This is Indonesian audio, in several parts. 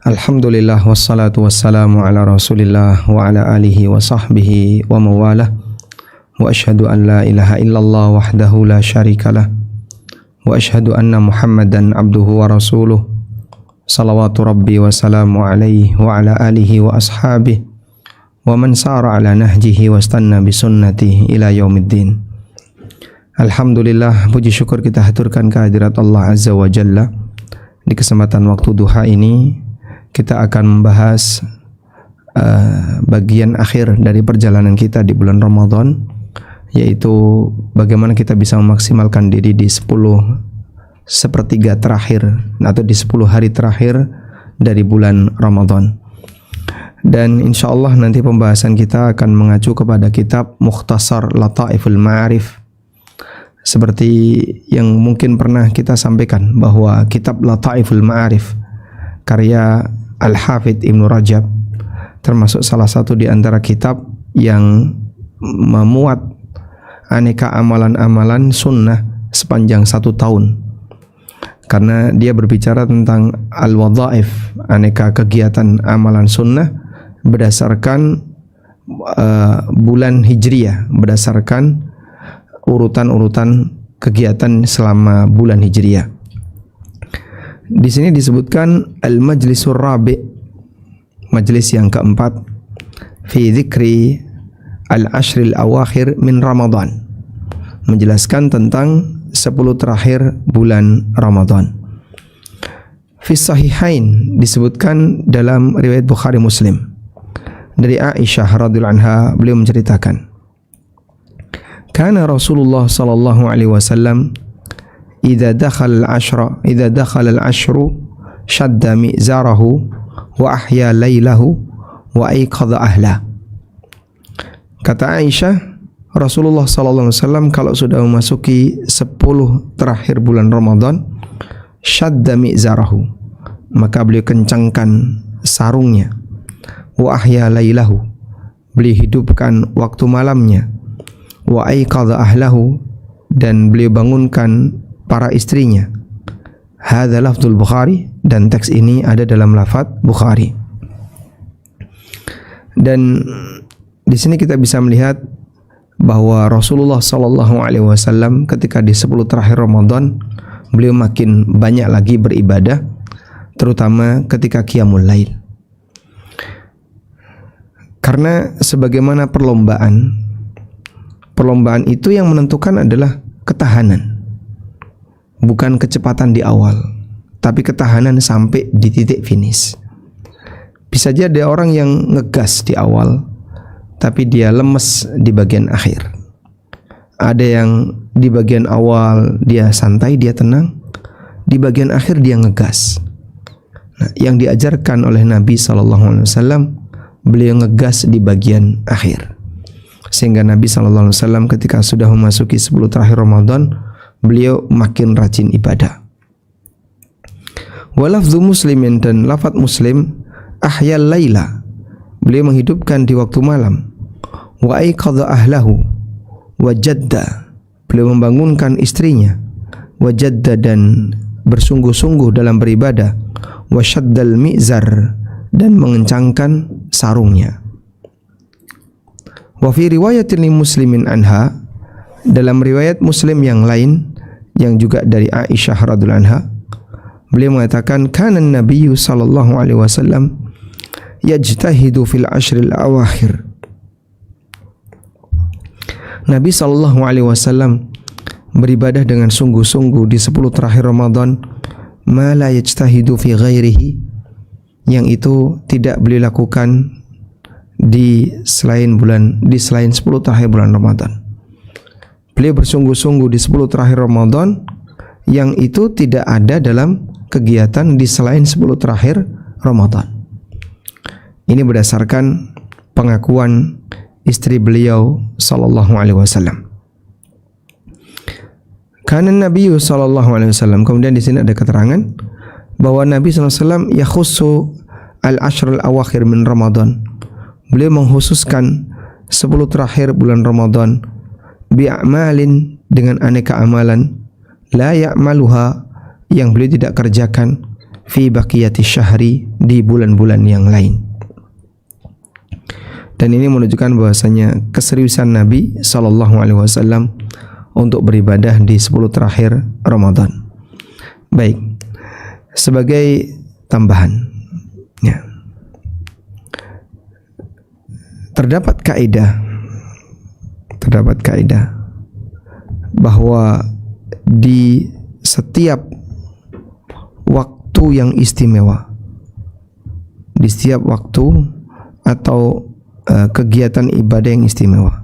Alhamdulillah wassalatu wassalamu ala Rasulillah wa ala alihi wa sahbihi wa mawalah. Wa asyhadu an la ilaha illallah wahdahu la syarikalah. Wa asyhadu anna Muhammadan abduhu wa rasuluh. Salawatu rabbi wa salamu alaihi wa ala alihi wa ashabihi wa man sara ala nahjihi wa istanna bi sunnatihi ila yaumiddin. Alhamdulillah, puji syukur kita haturkan kehadirat Allah Azza wa Jalla. Di kesempatan waktu duha ini kita akan membahas bagian akhir dari perjalanan kita di bulan Ramadan, yaitu bagaimana kita bisa memaksimalkan diri di 10/3 terakhir atau di 10 hari terakhir dari bulan Ramadan. Dan insya Allah nanti pembahasan kita akan mengacu kepada kitab Mukhtasar Lataiful Ma'arif. Seperti yang mungkin pernah kita sampaikan bahwa kitab Lataiful Ma'arif karya Al-Hafidh Ibnu Rajab termasuk salah satu di antara kitab yang memuat aneka amalan-amalan sunnah sepanjang 1 tahun, karena dia berbicara tentang al-wadhaif, aneka kegiatan amalan sunnah berdasarkan bulan Hijriyah, berdasarkan urutan-urutan kegiatan selama bulan Hijriyah. Di sini disebutkan al-majlisur rabi', majlis yang keempat, fi dzikri al-ashril awakhir min Ramadan, menjelaskan tentang 10 terakhir bulan Ramadan. Fi sahihain disebutkan dalam riwayat Bukhari Muslim dari Aisyah radhiyallahu anha, beliau menceritakan, kana Rasulullah sallallahu alaihi wasallam idza dakhala al-ashru shadda mi'zarahu wa ahya lailahu wa aiqadha ahla. Kata Aisyah, Rasulullah sallallahu alaihi wasallam kalau sudah memasuki 10 terakhir bulan Ramadan, shadda mi'zarahu, maka beliau kencangkan sarungnya, wa ahya lailahu, beliau hidupkan waktu malamnya, wa aiqadha ahlahu, dan beliau bangunkan para istrinya. Hadza lafdzul Bukhari, dan teks ini ada dalam lafaz Bukhari. Dan di sini kita bisa melihat bahwa Rasulullah sallallahu alaihi wasallam ketika di 10 terakhir Ramadan, beliau makin banyak lagi beribadah, terutama ketika qiyamul lail. Karena sebagaimana perlombaan itu yang menentukan adalah ketahanan. Bukan kecepatan di awal, tapi ketahanan sampai di titik finish. Bisa jadi ada orang yang ngegas di awal, tapi dia lemes di bagian akhir. Ada yang di bagian awal dia santai, dia tenang, di bagian akhir dia ngegas. Nah, yang diajarkan oleh Nabi SAW, beliau ngegas di bagian akhir. Sehingga Nabi SAW ketika sudah memasuki 10 terakhir Ramadan, beliau makin rajin ibadah. Walafdhu Muslimin, dan lafaz Muslim, ahyal laila, beliau menghidupkan di waktu malam, wa aiqadha ahlahu, wa jadda, beliau membangunkan istrinya, wa jadda, dan bersungguh-sungguh dalam beribadah, wa syaddal mi'zar, dan mengencangkan sarungnya. Wa fi riwayatin li Muslimin anha, dalam riwayat Muslim yang lain yang juga dari Aisyah radhiyallahu anha, beliau mengatakan, kana an-nabiyyu sallallahu alaihi wasallam yajtahidu fil ashril awakhir. Nabi sallallahu alaihi wasallam beribadah dengan sungguh-sungguh di 10 terakhir Ramadan, ma la yajtahidu fi ghairihi, yang itu tidak beliau lakukan di selain 10 terakhir bulan Ramadan. Beliau bersungguh-sungguh di 10 terakhir Ramadan yang itu tidak ada dalam kegiatan di selain 10 terakhir Ramadan. Ini berdasarkan pengakuan istri beliau sallallahu alaihi wasallam. Kana Nabi sallallahu alaihi wasallam, kemudian di sini ada keterangan bahwa Nabi sallallahu alaihi wasallam yakhussu al-ashr al-awakhir min Ramadan. Beliau mengkhususkan 10 terakhir bulan Ramadan bi'amalin, dengan aneka amalan, la ya'maluha, yang beliau tidak kerjakan, fi baqiyati syahri, di bulan-bulan yang lain. Dan ini menunjukkan bahwasanya keseriusan Nabi SAW untuk beribadah di 10 terakhir Ramadan. Baik, sebagai tambahan, ya, terdapat kaidah bahwa di setiap waktu yang istimewa, di setiap waktu atau kegiatan ibadah yang istimewa,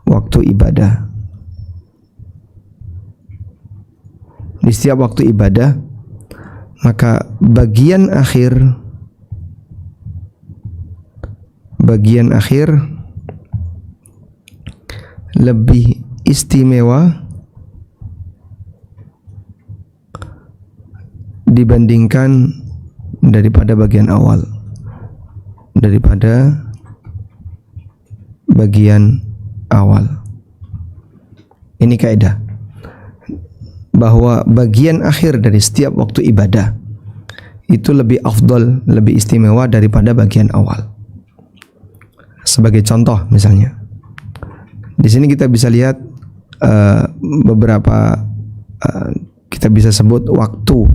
waktu ibadah, di setiap waktu ibadah, maka bagian akhir lebih istimewa dibandingkan daripada bagian awal, Ini kaidah bahwa bagian akhir dari setiap waktu ibadah itu lebih afdal, lebih istimewa daripada bagian awal. Sebagai contoh misalnya, di sini kita bisa lihat beberapa kita bisa sebut waktu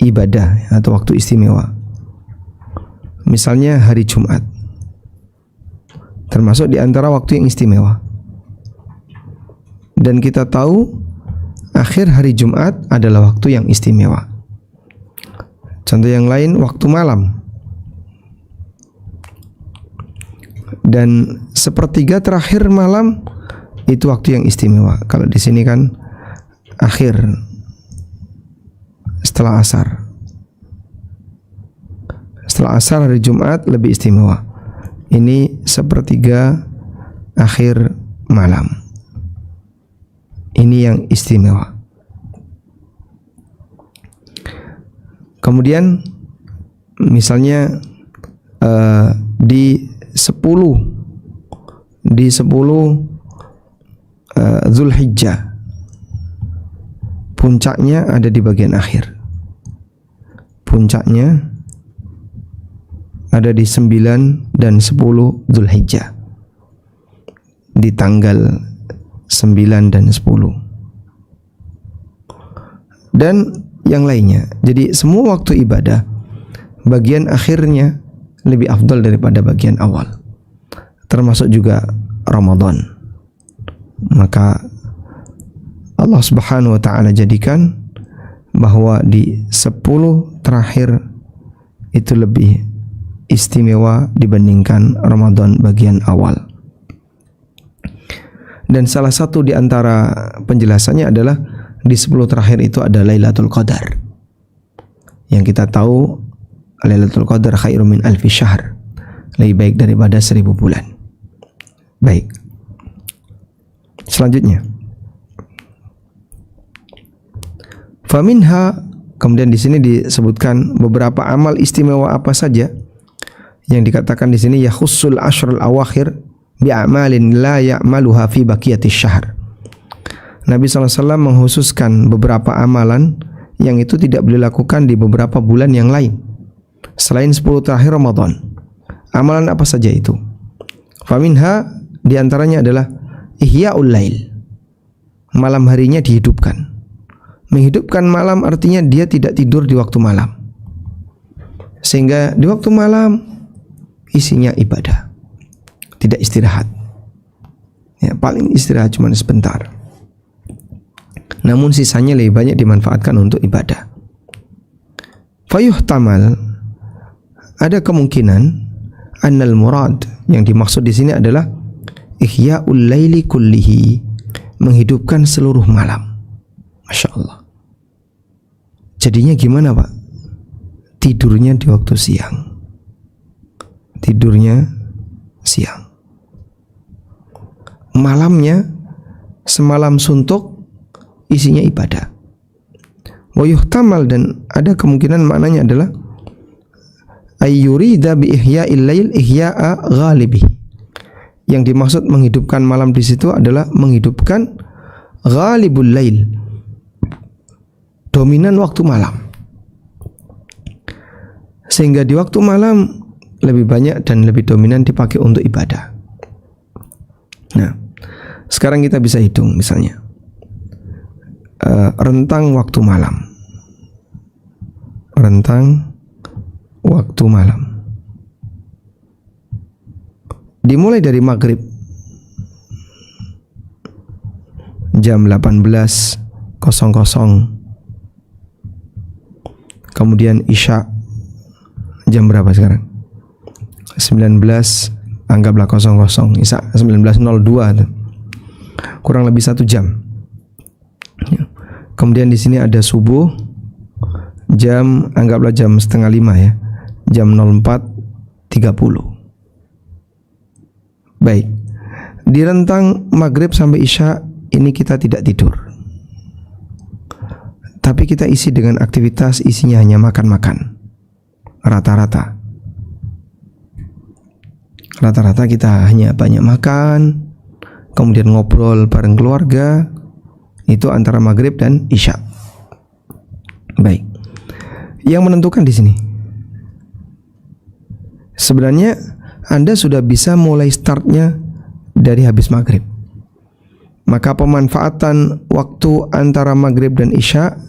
ibadah atau waktu istimewa. Misalnya hari Jumat, termasuk di antara waktu yang istimewa. Dan kita tahu akhir hari Jumat adalah waktu yang istimewa. Contoh yang lain, waktu malam. Dan sepertiga terakhir malam itu waktu yang istimewa. Kalau di sini kan akhir setelah asar. Setelah asar hari Jumat lebih istimewa. Ini sepertiga akhir malam. Ini yang istimewa. Kemudian misalnya di 10 Zulhijjah, puncaknya ada di bagian akhir. Puncaknya ada di 9 dan 10 Zulhijjah, di tanggal 9 dan 10 dan yang lainnya. Jadi semua waktu ibadah bagian akhirnya lebih afdal daripada bagian awal, termasuk juga Ramadan. Maka Allah Subhanahu wa ta'ala jadikan bahwa di 10 terakhir itu lebih istimewa dibandingkan Ramadan bagian awal. Dan salah satu di antara penjelasannya adalah di 10 terakhir itu ada Lailatul Qadar. Yang kita tahu Lailatul Qadar khairum min alfi syahr, lebih baik daripada 1000 bulan. Baik. Selanjutnya, faminha, kemudian di sini disebutkan beberapa amal istimewa apa saja yang dikatakan di sini, yakhussul ashrul awakhir bi'amalin la ya'maluha fi baqiyati syahr. Nabi SAW menghususkan beberapa amalan yang itu tidak boleh dilakukan di beberapa bulan yang lain selain 10 terakhir Ramadan. Amalan apa saja itu? Faminha, diantaranya adalah ihya'ul lail, malam harinya dihidupkan. Menghidupkan malam artinya dia tidak tidur di waktu malam, sehingga di waktu malam isinya ibadah, tidak istirahat. Ya, paling istirahat cuma sebentar, namun sisanya lebih banyak dimanfaatkan untuk ibadah. Fayuhtamal, ada kemungkinan annal murad, yang dimaksud di sini adalah ihya'ul laili kullihi, menghidupkan seluruh malam. Masya Allah. Jadinya gimana Pak? Tidurnya di waktu siang. Tidurnya siang. Malamnya semalam suntuk, isinya ibadah. Wa yuhtamal, dan ada kemungkinan maknanya adalah ayyurida bi ihya'il lail ihya'a ghalibihi. Yang dimaksud menghidupkan malam di situ adalah menghidupkan ghalibul lail, dominan waktu malam. Sehingga di waktu malam lebih banyak dan lebih dominan dipakai untuk ibadah. Nah, sekarang kita bisa hitung misalnya rentang waktu malam. Rentang waktu malam dimulai dari maghrib jam 18.00, kemudian isya jam berapa sekarang? 19, anggaplah 00, isya 19.02, kurang lebih 1 jam. Kemudian di sini ada subuh jam, anggaplah jam 4:30 ya, jam 04.30. Baik, di rentang maghrib sampai isya ini kita tidak tidur, tapi kita isi dengan aktivitas, isinya hanya makan-makan. Rata-rata kita hanya banyak makan, kemudian ngobrol bareng keluarga. Itu antara maghrib dan isya. Baik, yang menentukan di sini sebenarnya Anda sudah bisa mulai startnya dari habis maghrib. Maka pemanfaatan waktu antara maghrib dan isya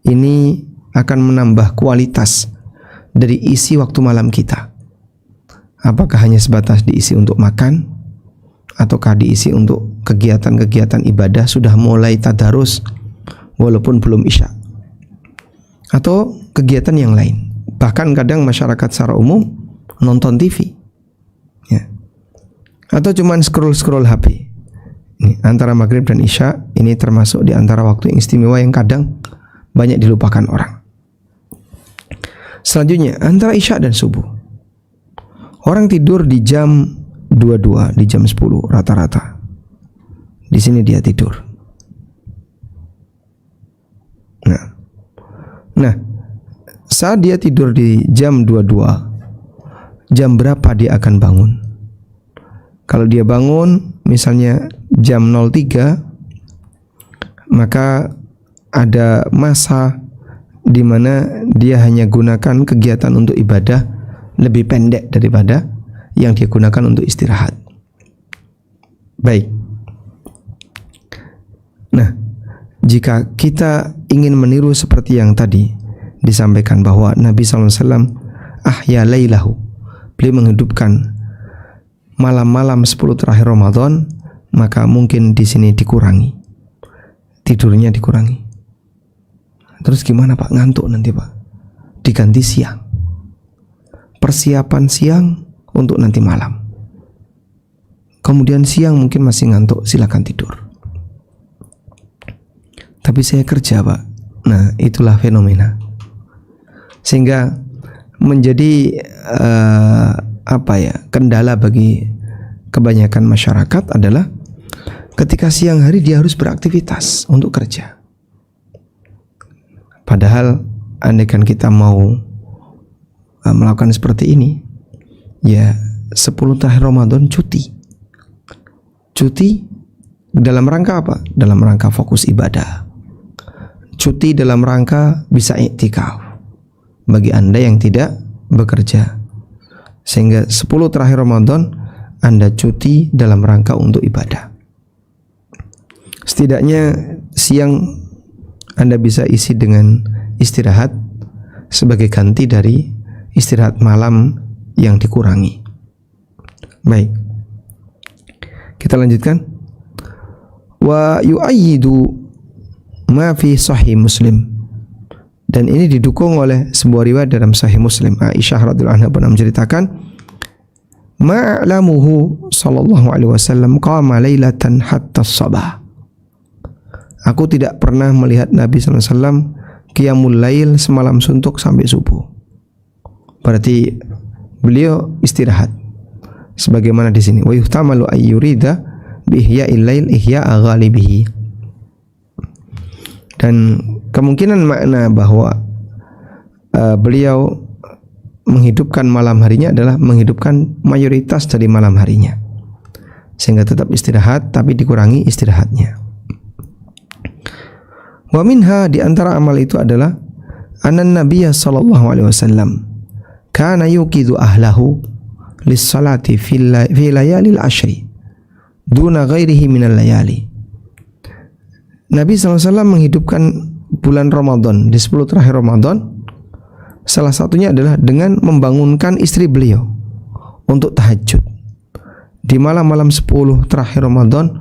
ini akan menambah kualitas dari isi waktu malam kita. Apakah hanya sebatas diisi untuk makan, ataukah diisi untuk kegiatan-kegiatan ibadah, sudah mulai tadarus walaupun belum isya, atau kegiatan yang lain. Bahkan kadang masyarakat secara umum nonton TV ya, atau cuman scroll HP. Ini antara maghrib dan isya, ini termasuk di antara waktu yang istimewa yang kadang banyak dilupakan orang. Selanjutnya antara isya dan subuh, orang tidur di jam 22, di jam 10 rata-rata. Di sini dia tidur. Nah, saat dia tidur di jam 22, jam berapa dia akan bangun? Kalau dia bangun misalnya jam 03, maka ada masa di mana dia hanya gunakan kegiatan untuk ibadah lebih pendek daripada yang dia gunakan untuk istirahat. Baik. Nah, jika kita ingin meniru seperti yang tadi disampaikan bahwa Nabi SAW ahya lailahu, beliau menghidupkan malam-malam 10 terakhir Ramadan, maka mungkin di sini dikurangi, tidurnya dikurangi. Terus gimana Pak? Ngantuk nanti Pak? Diganti siang, persiapan siang untuk nanti malam. Kemudian siang mungkin masih ngantuk, silakan tidur. Tapi saya kerja Pak. Nah, itulah fenomena. Sehingga menjadi kendala bagi kebanyakan masyarakat adalah ketika siang hari dia harus beraktivitas untuk kerja. Padahal andaikan kita mau melakukan seperti ini, ya 10 terakhir Ramadan cuti dalam rangka apa? Dalam rangka fokus ibadah, cuti dalam rangka bisa iktikaf bagi Anda yang tidak bekerja, sehingga 10 terakhir Ramadan Anda cuti dalam rangka untuk ibadah. Setidaknya siang Anda bisa isi dengan istirahat sebagai ganti dari istirahat malam yang dikurangi. Baik, kita lanjutkan. Wa yu'ayyidu ma fi sahih Muslim, dan ini didukung oleh sebuah riwayat dalam Sahih Muslim. Aisyah radhiyallahu anha pernah menceritakan, ma'lamuhu sallallahu alaihi wasallam qama lailatan hatta sabah. Aku tidak pernah melihat Nabi sallallahu alaihi wasallam qiyamul lail semalam suntuk sampai subuh. Berarti beliau istirahat. Sebagaimana di sini, wa yuhtamalu ayyurida bi ihya'il lail ihya'a ghalibihi. Dan kemungkinan makna bahwa beliau menghidupkan malam harinya adalah menghidupkan mayoritas dari malam harinya, sehingga tetap istirahat tapi dikurangi istirahatnya. Wa minha, di antara amal itu adalah anan Nabiya sallallahu alaihi wasallam kana yuqidu ahlahu lis-salati fi layalil ashri duna ghairihi minal layali. Nabi SAW menghidupkan bulan Ramadan, di 10 terakhir Ramadan, salah satunya adalah dengan membangunkan istri beliau untuk tahajud di malam-malam 10 terakhir Ramadan,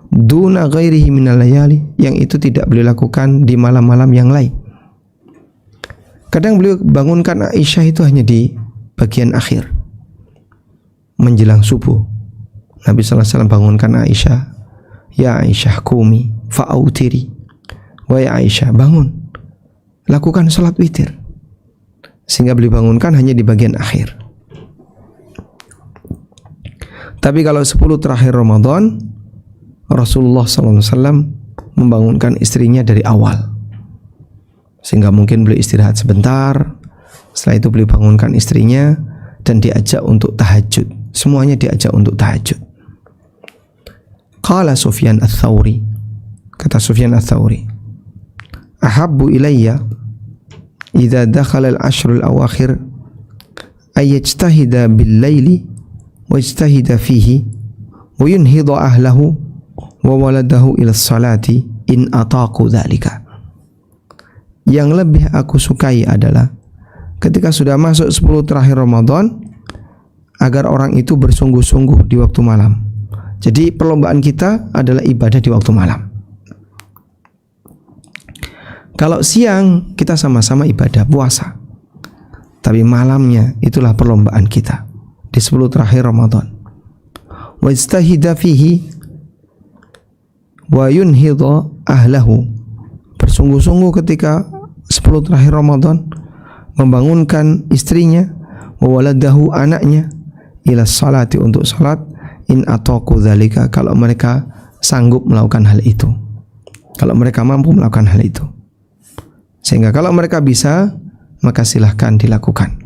duna ghairihi minal layali, yang itu tidak beliau lakukan di malam-malam yang lain. Kadang beliau bangunkan Aisyah itu hanya di bagian akhir menjelang subuh. Nabi SAW bangunkan Aisyah, ya Aisyah qumi fa'autiri, wahai Aisyah bangun, lakukan salat witir. Sehingga beliau bangunkan hanya di bagian akhir. Tapi kalau 10 terakhir Ramadan, Rasulullah SAW membangunkan istrinya dari awal, sehingga mungkin beliau istirahat sebentar. Setelah itu beliau bangunkan istrinya dan diajak untuk tahajud. Semuanya diajak untuk tahajud. Qala Sufyan Ats-Tsauri, kata Sufyan Ats-Tsauri, ahabbu ilayya idza dakhala al-ashr al-awakhir ay yajtahida bil-laili wa yajtahida fihi wa yunhidha ahlahu wa waladahu ila salati in ataqu dzalika. Yang lebih aku sukai adalah ketika sudah masuk 10 terakhir Ramadan, agar orang itu bersungguh-sungguh di waktu malam. Jadi perlombaan kita adalah ibadah di waktu malam. Kalau siang kita sama-sama ibadah puasa, tapi malamnya itulah perlombaan kita di 10 terakhir Ramadan. Wa istahida fihi wa yunhidha ahlahu, bersungguh-sungguh ketika 10 terakhir Ramadan, membangunkan istrinya, wa waladahu, anaknya, ila salati, untuk salat, in ataqu dzalika, kalau mereka sanggup melakukan hal itu, kalau mereka mampu melakukan hal itu. Sehingga kalau mereka bisa, maka silahkan dilakukan.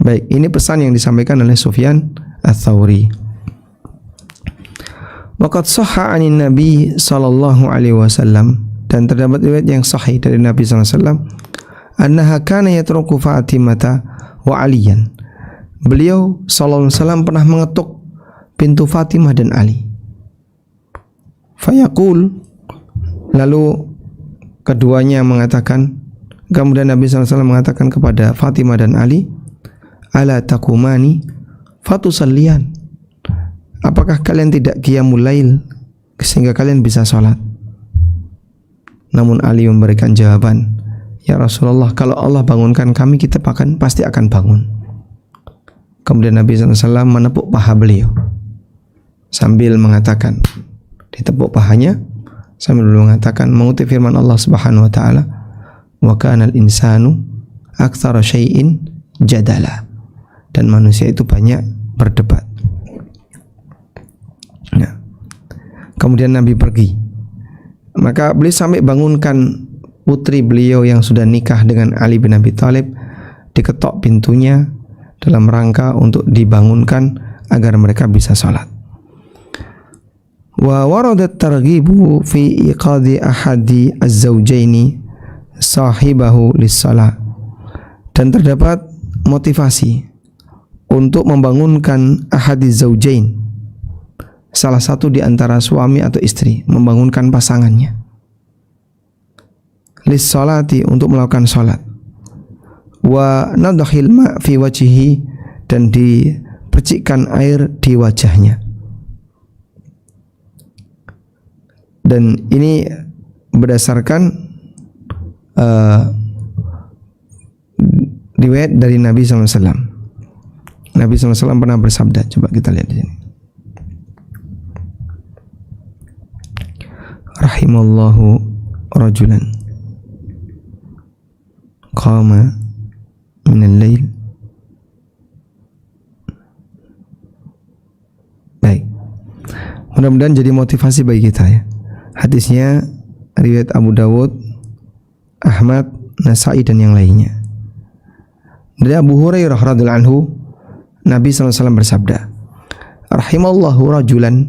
Baik, ini pesan yang disampaikan oleh Sufyan Ats-Tsauri. Waqad shahha 'anin Nabi sallallahu alaihi wasallam, dan terdapat riwayat yang sahih dari Nabi sallallahu alaihi wasallam, annaha kana yatruku Fatimata wa Aliyan. Beliau sallallahu alaihi wasallam pernah mengetuk pintu Fatimah dan Ali. Fayaqul, lalu keduanya mengatakan, kemudian Nabi sallallahu alaihi wasallam mengatakan kepada Fatimah dan Ali, ala taqumani fatusalliyan, apakah kalian tidak qiyamul lail sehingga kalian bisa salat? Namun Ali memberikan jawaban, ya Rasulullah, kalau Allah bangunkan kami, kita pasti akan bangun. Kemudian Nabi SAW menepuk paha beliau sambil mengatakan, ditepuk pahanya sambil mengatakan, mengutip firman Allah Subhanahu wa taala, wa kana al-insanu aktsara syai'in jadala, dan manusia itu banyak berdebat. Nah, kemudian Nabi pergi. Maka beliau sampai bangunkan putri beliau yang sudah nikah dengan Ali bin Abi Thalib, diketok pintunya dalam rangka untuk dibangunkan agar mereka bisa salat. Wa waradat targhibu fi iqadi ahadi az-zawjaini sahibahu lis-shalah, dan terdapat motivasi untuk membangunkan ahadi zawjain, salah satu di antara suami atau istri, membangunkan pasangannya, lis-sholati, untuk melakukan salat, wa nadkhil ma fi wajhihi, dan dipercikkan air di wajahnya. Dan ini berdasarkan riwayat dari Nabi SAW. Nabi SAW pernah bersabda, coba kita lihat di sini. Rahimallahu rajulan qama minal lail. Baik, mudah-mudahan jadi motivasi bagi kita ya. Hadisnya riwayat Abu Dawud, Ahmad, Nasai, dan yang lainnya. Dari Abu Hurairah radhiyallahu anhu, Nabi SAW bersabda, rahimallahu rajulan,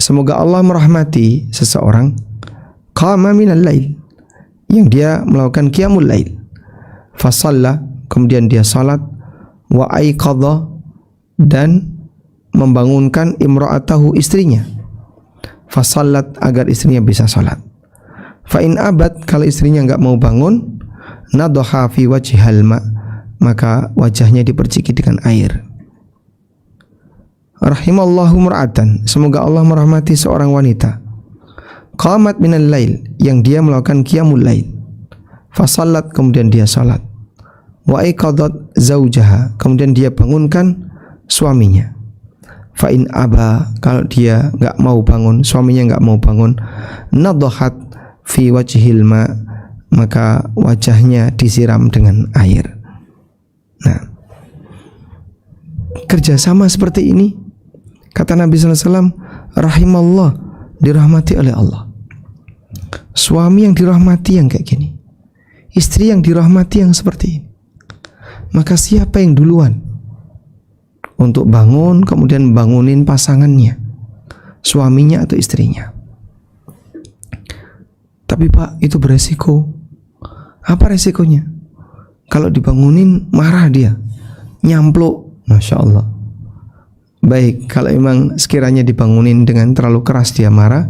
semoga Allah merahmati seseorang, qama minal lail, yang dia melakukan qiyamul lail, fasalla, kemudian dia salat, wa aiqadha, dan membangunkan imra'atahu, istrinya, fasallat, agar istrinya bisa salat. Fa in abad, kalau istrinya enggak mau bangun, nadha fi wajhil ma, maka wajahnya diperciki dengan air. Rahimallahu mur'atan, semoga Allah merahmati seorang wanita, qamat minal lail, yang dia melakukan qiyamul lail, fasallat, kemudian dia salat, wa aiqadat zaujaha, kemudian dia bangunkan suaminya. Fa in aba, kalau dia enggak mau bangun, suaminya enggak mau bangun, nadhat fi wajhil ma, maka wajahnya disiram dengan air. Nah, kerjasama seperti ini, kata Nabi SAW, rahimallah, dirahmati oleh Allah. Suami yang dirahmati yang kayak gini, istri yang dirahmati yang seperti ini. Maka siapa yang duluan untuk bangun, kemudian bangunin pasangannya, suaminya atau istrinya? Tapi Pak, itu beresiko. Apa resikonya? Kalau dibangunin marah dia, nyampluk. Masya Allah. Baik, kalau memang sekiranya dibangunin dengan terlalu keras dia marah,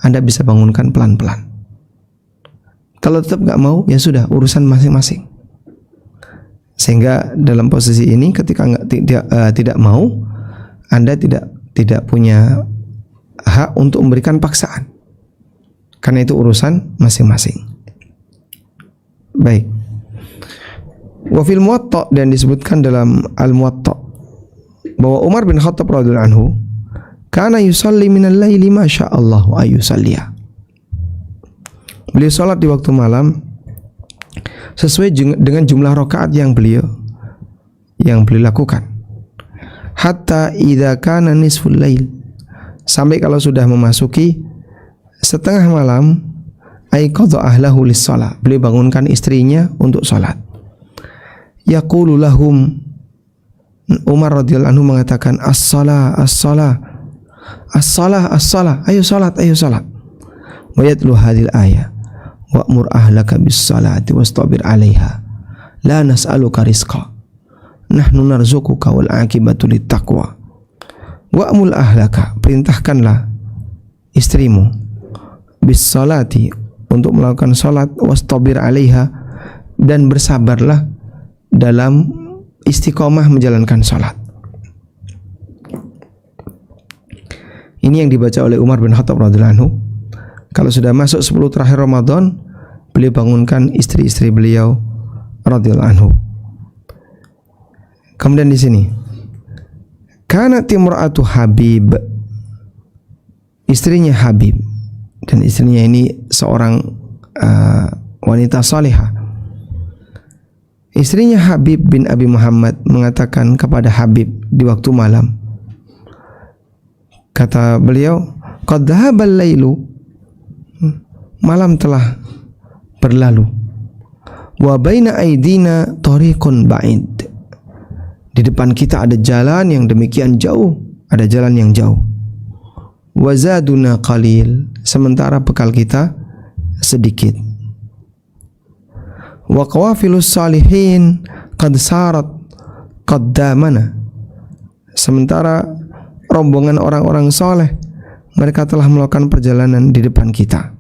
Anda bisa bangunkan pelan-pelan. Kalau tetap gak mau, ya sudah, urusan masing-masing. Sehingga dalam posisi ini, ketika tidak mau, Anda tidak punya hak untuk memberikan paksaan, karena itu urusan masing-masing. Baik. Wa fil Muwatta, dan disebutkan dalam Al-Muwatta bahwa Umar bin Khattab radhiyallahu anhu kana yusalli minal laili ma sya'allahu ayyusalliya. Beliau salat di waktu malam sesuai dengan jumlah rakaat yang beliau lakukan. Hatta idza kana nisful lail, sampai kalau sudah memasuki setengah malam, aiqadha ahlahu lis-shalah, beliau bangunkan istrinya untuk salat. Yaqulu lahum, Umar radhiyallahu anhu mengatakan, as-shalah, as-shalah, as-shalah, as-shalah, ayo salat, ayo salat. Wa yatlu hadhil ayah, wa'mur ahlaka bis-salati wastabir 'alaiha, la nas'aluka rizqa, nahnu narzuquka wal 'aqibatu lit-taqwa. Wa'mul ahlaka, perintahkanlah istrimu, bis-salati, untuk melakukan salat, wastabir 'alaiha, dan bersabarlah dalam istiqomah menjalankan salat. Ini yang dibaca oleh Umar bin Khattab radhiyallahu anhu. Kalau sudah masuk 10 terakhir Ramadan, beliau bangunkan istri-istri beliau radhiyallahu anhu. Kemudian di sini, kana timra'atu Habib, istrinya Habib, dan istrinya ini seorang wanita salihah. Istrinya Habib bin Abi Muhammad mengatakan kepada Habib di waktu malam, kata beliau, qad dhahabal lailu, malam telah berlalu, wa baina aidina tariqun ba'id, di depan kita ada jalan yang demikian jauh, ada jalan yang jauh. Wa zaduna qalil, sementara bekal kita sedikit. Wa qawafilus salihin qad sarat qaddamana, sementara rombongan orang-orang saleh mereka telah melakukan perjalanan di depan kita.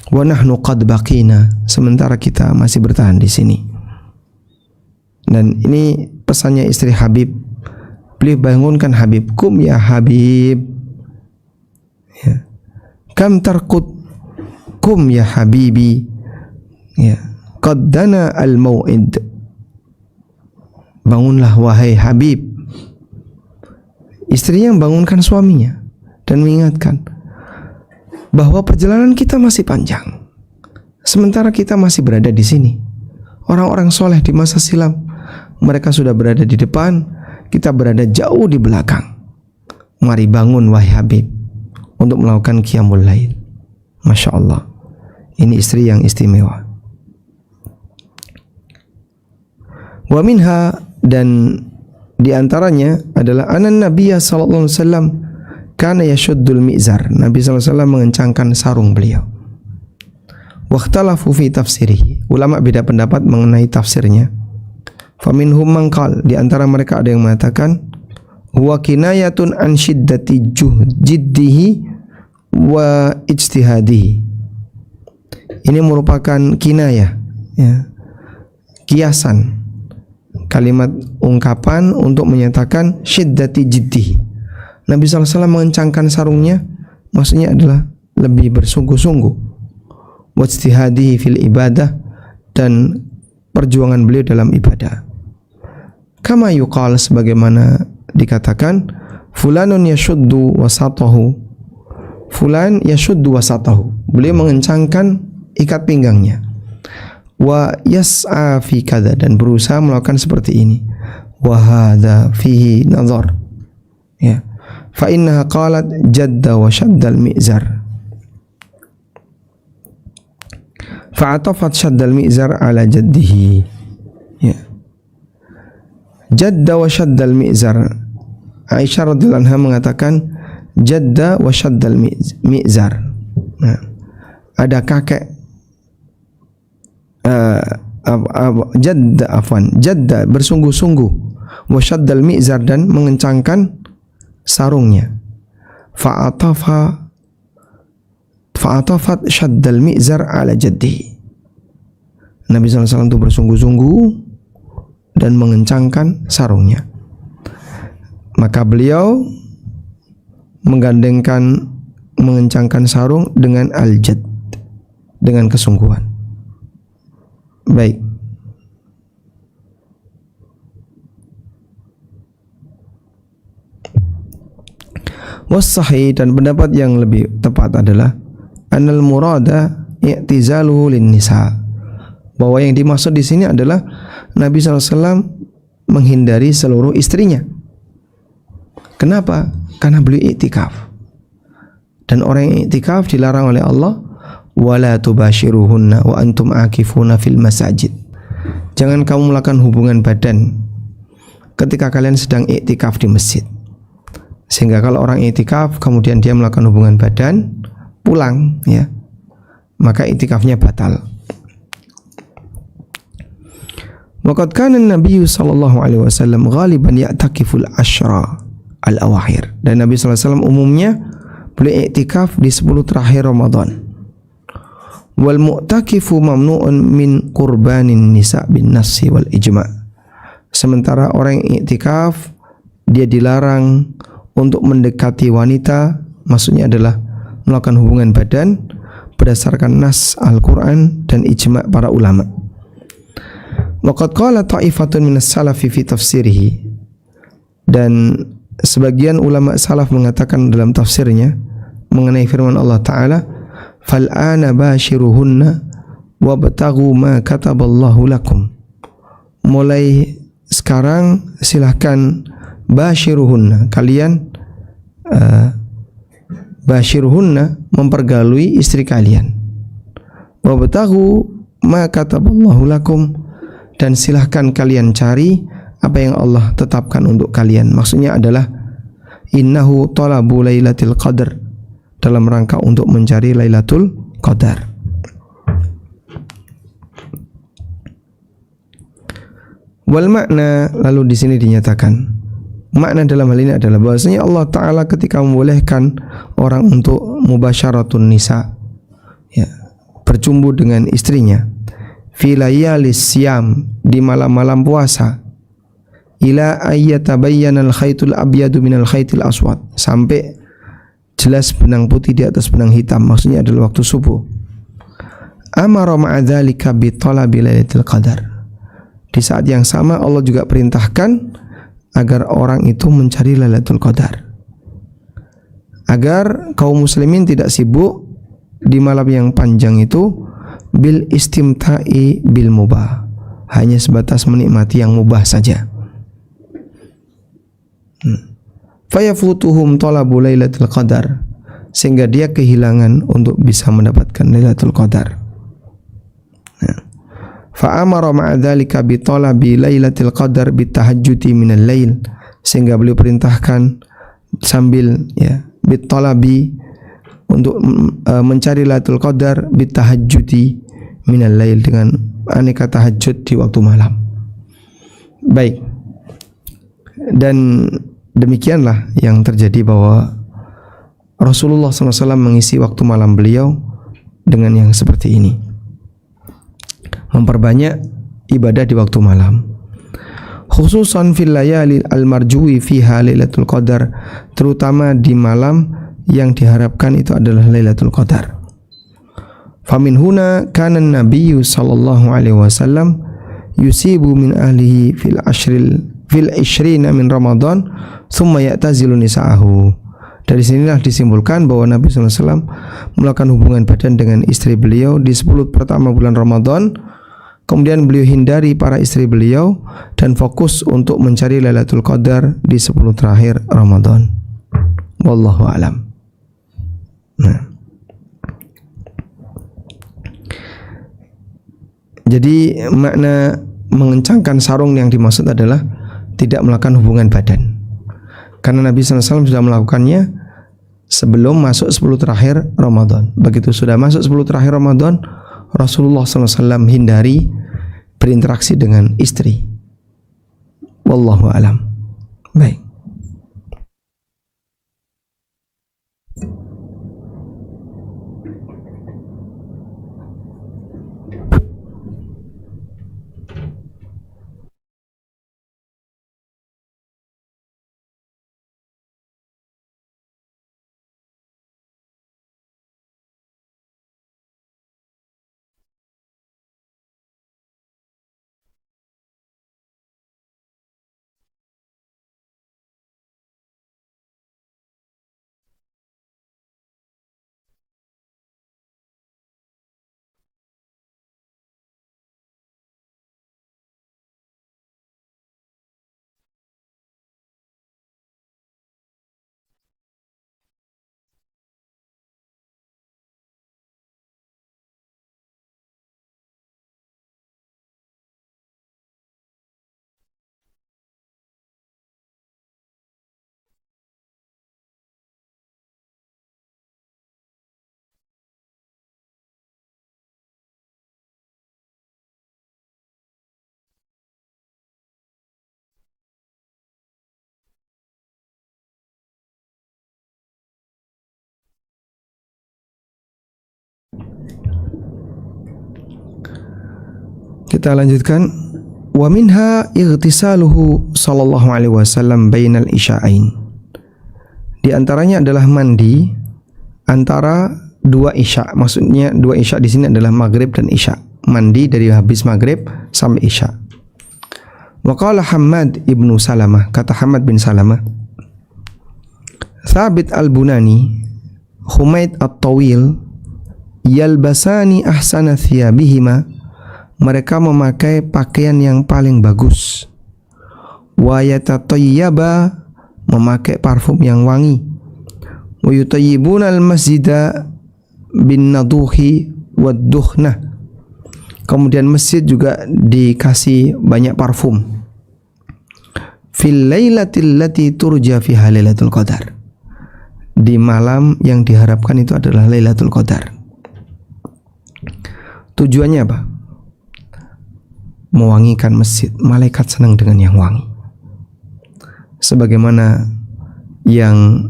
Wa nahnu qad baqina, sementara kita masih bertahan di sini. Dan ini pesannya istri Habib. Beliau bangunkan Habib, kum ya Habib, ya. Kam tarqud, kum ya Habibi, ya. Qad dana al-mau'id, bangunlah wahai Habib. Istrinya bangunkan suaminya dan mengingatkan bahwa perjalanan kita masih panjang, sementara kita masih berada di sini. Orang-orang soleh di masa silam, mereka sudah berada di depan, kita berada jauh di belakang. Mari bangun wahai Habib untuk melakukan qiyamul lail. Masya Allah, ini istri yang istimewa. Wa minha, dan diantaranya adalah anan Nabiya sallallahu alaihi wasallam kana yashuddul mizar, Nabi sallallahu alaihi wasallam mengencangkan sarung beliau. Wakhtalafu fi tafsirihi. Ulama beda pendapat mengenai tafsirnya. Faminhum man qala, di antara mereka ada yang mengatakan huwa kinayatun an syiddati jiddihi wa ijtihadihi. Ini merupakan kinayah, ya, kiasan, kalimat ungkapan untuk menyatakan syiddati jiddihi. Nabi SAW mengencangkan sarungnya, maksudnya adalah lebih bersungguh-sungguh. Wajtihadihi fil ibadah, dan perjuangan beliau dalam ibadah. Kama yuqal, sebagaimana dikatakan, fulanun yashuddu wasatahu, fulan yashuddu wasatahu, beliau mengencangkan ikat pinggangnya. Wa yas'a fi kadza, dan berusaha melakukan seperti ini. Wa hadza fihi nazar, ya. Fa innaha qalat jadda wa shaddal mi'zar. Fa'atafat shaddal mi'zar ala jaddihi, ya. Jadda wa shaddal mi'zar. Aisyah radhiyallahu anha mengatakan jadda wa shaddal mi'zar. Nah, ada kakek jadda bersungguh-sungguh, wa shaddal mi'zar, dan mengencangkan sarungnya. Fa'atafat shaddal mi'zar ala jaddihi. Nabi SAW itu bersungguh-sungguh dan mengencangkan sarungnya. Maka beliau mengencangkan sarung dengan al-jadd, dengan kesungguhan. Baik. Was-sahih, dan pendapat yang lebih tepat adalah anal murada i'tizaluhu lin-nisa, bahwa yang dimaksud di sini adalah Nabi SAW menghindari seluruh istrinya. Kenapa? Karena beliau iktikaf, dan orang yang iktikaf dilarang oleh Allah, wala tubashiruhunna wa antum akifuna fil masajid. Jangan kamu melakukan hubungan badan ketika kalian sedang iktikaf di masjid. Sehingga kalau orang iktikaf kemudian dia melakukan hubungan badan, pulang, ya, maka iktikafnya batal. Waqad kana an-nabiy sallallahu alaihi wasallam ghaliban ya'takiful ashra al-awakhir. Dan Nabi sallallahu alaihi wasallam umumnya beliau iktikaf di 10 terakhir Ramadan. Wal mu'takifu mamnu'un min qurbanin nisa bin nassi wal ijma'. Sementara orang yang iktikaf dia dilarang untuk mendekati wanita, maksudnya adalah melakukan hubungan badan berdasarkan nas Al-Qur'an dan ijma' para ulama. Waqad qala ta'ifatun minas salafi fi tafsirihi, dan sebagian ulama salaf mengatakan dalam tafsirnya mengenai firman Allah Ta'ala, fal'ana bashiruhunna wabtaghu ma kataballahu lakum. Mulai sekarang silahkan bashiruhunna, kalian bashiruhunna, mempergalui istri kalian. Wabtaghu ma kataballahu lakum, dan silahkan kalian cari apa yang Allah tetapkan untuk kalian. Maksudnya adalah innahu talabu lailatul qadar, dalam rangka untuk mencari Lailatul Qadar. Wal makna, lalu di sini dinyatakan makna dalam hal ini adalah bahwasanya Allah Ta'ala ketika membolehkan orang untuk mubasyaratun nisa, ya, bercumbu dengan istrinya, fi layalis siyam, di malam-malam puasa, ila ayyatabayyana al-khaytul abyadu minal khaytil aswad, sampai jelas benang putih di atas benang hitam, maksudnya adalah waktu subuh. Amara ma'a dzalika bi talabi lailatul qadar. Di saat yang sama Allah juga perintahkan agar orang itu mencari Lailatul Qadar, agar kaum muslimin tidak sibuk di malam yang panjang itu bil istimta'i bil mubah, hanya sebatas menikmati yang mubah saja. Fayafutuhum talabu Lailatul Qadar, sehingga dia kehilangan untuk bisa mendapatkan Lailatul Qadar. Fa'amara ma'a dzalika bi talabi Lailatul Qadar bi tahajjudi minal lail, sehingga beliau perintahkan sambil, ya, bi talabi untuk mencari Lailatul Qadar bitahajjudi minal lail, dengan aneka tahajud di waktu malam. Baik. Dan demikianlah yang terjadi, bahwa Rasulullah SAW mengisi waktu malam beliau dengan yang seperti ini, memperbanyak ibadah di waktu malam, khususan fil layali al-marjuwi fiha Lailatul Qadar, terutama di malam yang diharapkan itu adalah Lailatul Qadar. Famin huna kana an-nabiyyu sallallahu alaihi wasallam yusibu min ahlihi fil 20 min Ramadan thumma ya'tazilu nisa'ahu. Dari sinilah disimpulkan bahwa Nabi SAW melakukan hubungan badan dengan istri beliau di 10 pertama bulan Ramadan, kemudian beliau hindari para istri beliau dan fokus untuk mencari Lailatul Qadar di 10 terakhir Ramadan. Wallahu a'lam. Nah, jadi makna mengencangkan sarung yang dimaksud adalah tidak melakukan hubungan badan, karena Nabi SAW sudah melakukannya sebelum masuk 10 terakhir Ramadan. Begitu sudah masuk 10 terakhir Ramadan, Rasulullah SAW hindari berinteraksi dengan istri. Wallahu a'lam. Baik. Kita lanjutkan. Wa minha ightisaluhu sallallahu alaihi wasallam bainal isya'ain. Di antaranya adalah mandi antara dua isya. Maksudnya dua isya di sini adalah maghrib dan isya. Mandi dari habis maghrib sampai isya. Wa qala Hammad ibnu Salamah, kata Hammad bin Salamah, Thabit al-Bunani, Humaid at-Tawil, yalbasani ahsana thiyabihima, mereka memakai pakaian yang paling bagus. Wa yatatayyaba, memakai parfum yang wangi. Wa yutayyibuna al-masjida bin naduhi wad duhnah, kemudian masjid juga dikasih banyak parfum. Fil lailatil lati turja fiha Lailatul Qadar, di malam yang diharapkan itu adalah Lailatul Qadar. Tujuannya apa? Mewangikan masjid. Malaikat senang dengan yang wangi, sebagaimana yang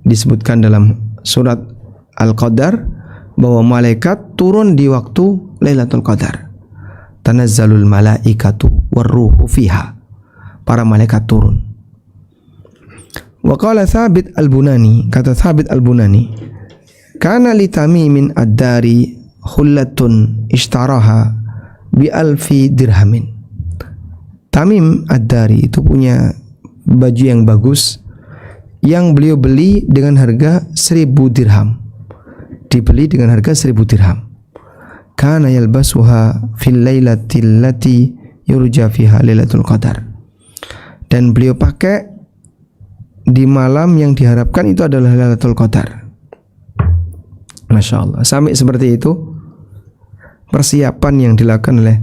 disebutkan dalam surat Al-Qadar bahwa malaikat turun di waktu Lailatul Qadar. Tanazzalul malaikatu warruhu fiha, para malaikat turun. Wa qala Thabit al-Bunani, kata Thabit al-Bunani, kana li Tamimin ad-Dari khullatun ishtaraha bi alfi dirhamin. Tamim ad-Dari itu punya baju yang bagus yang beliau beli dengan harga 1000 dirham. Dibeli dengan harga 1000 dirham. Kana yalbasuha fil lailatil lati yurja fiha Lailatul Qadar. Dan beliau pakai di malam yang diharapkan itu adalah Lailatul Qadar. Masya Allah. Sampai seperti itu persiapan yang dilakukan oleh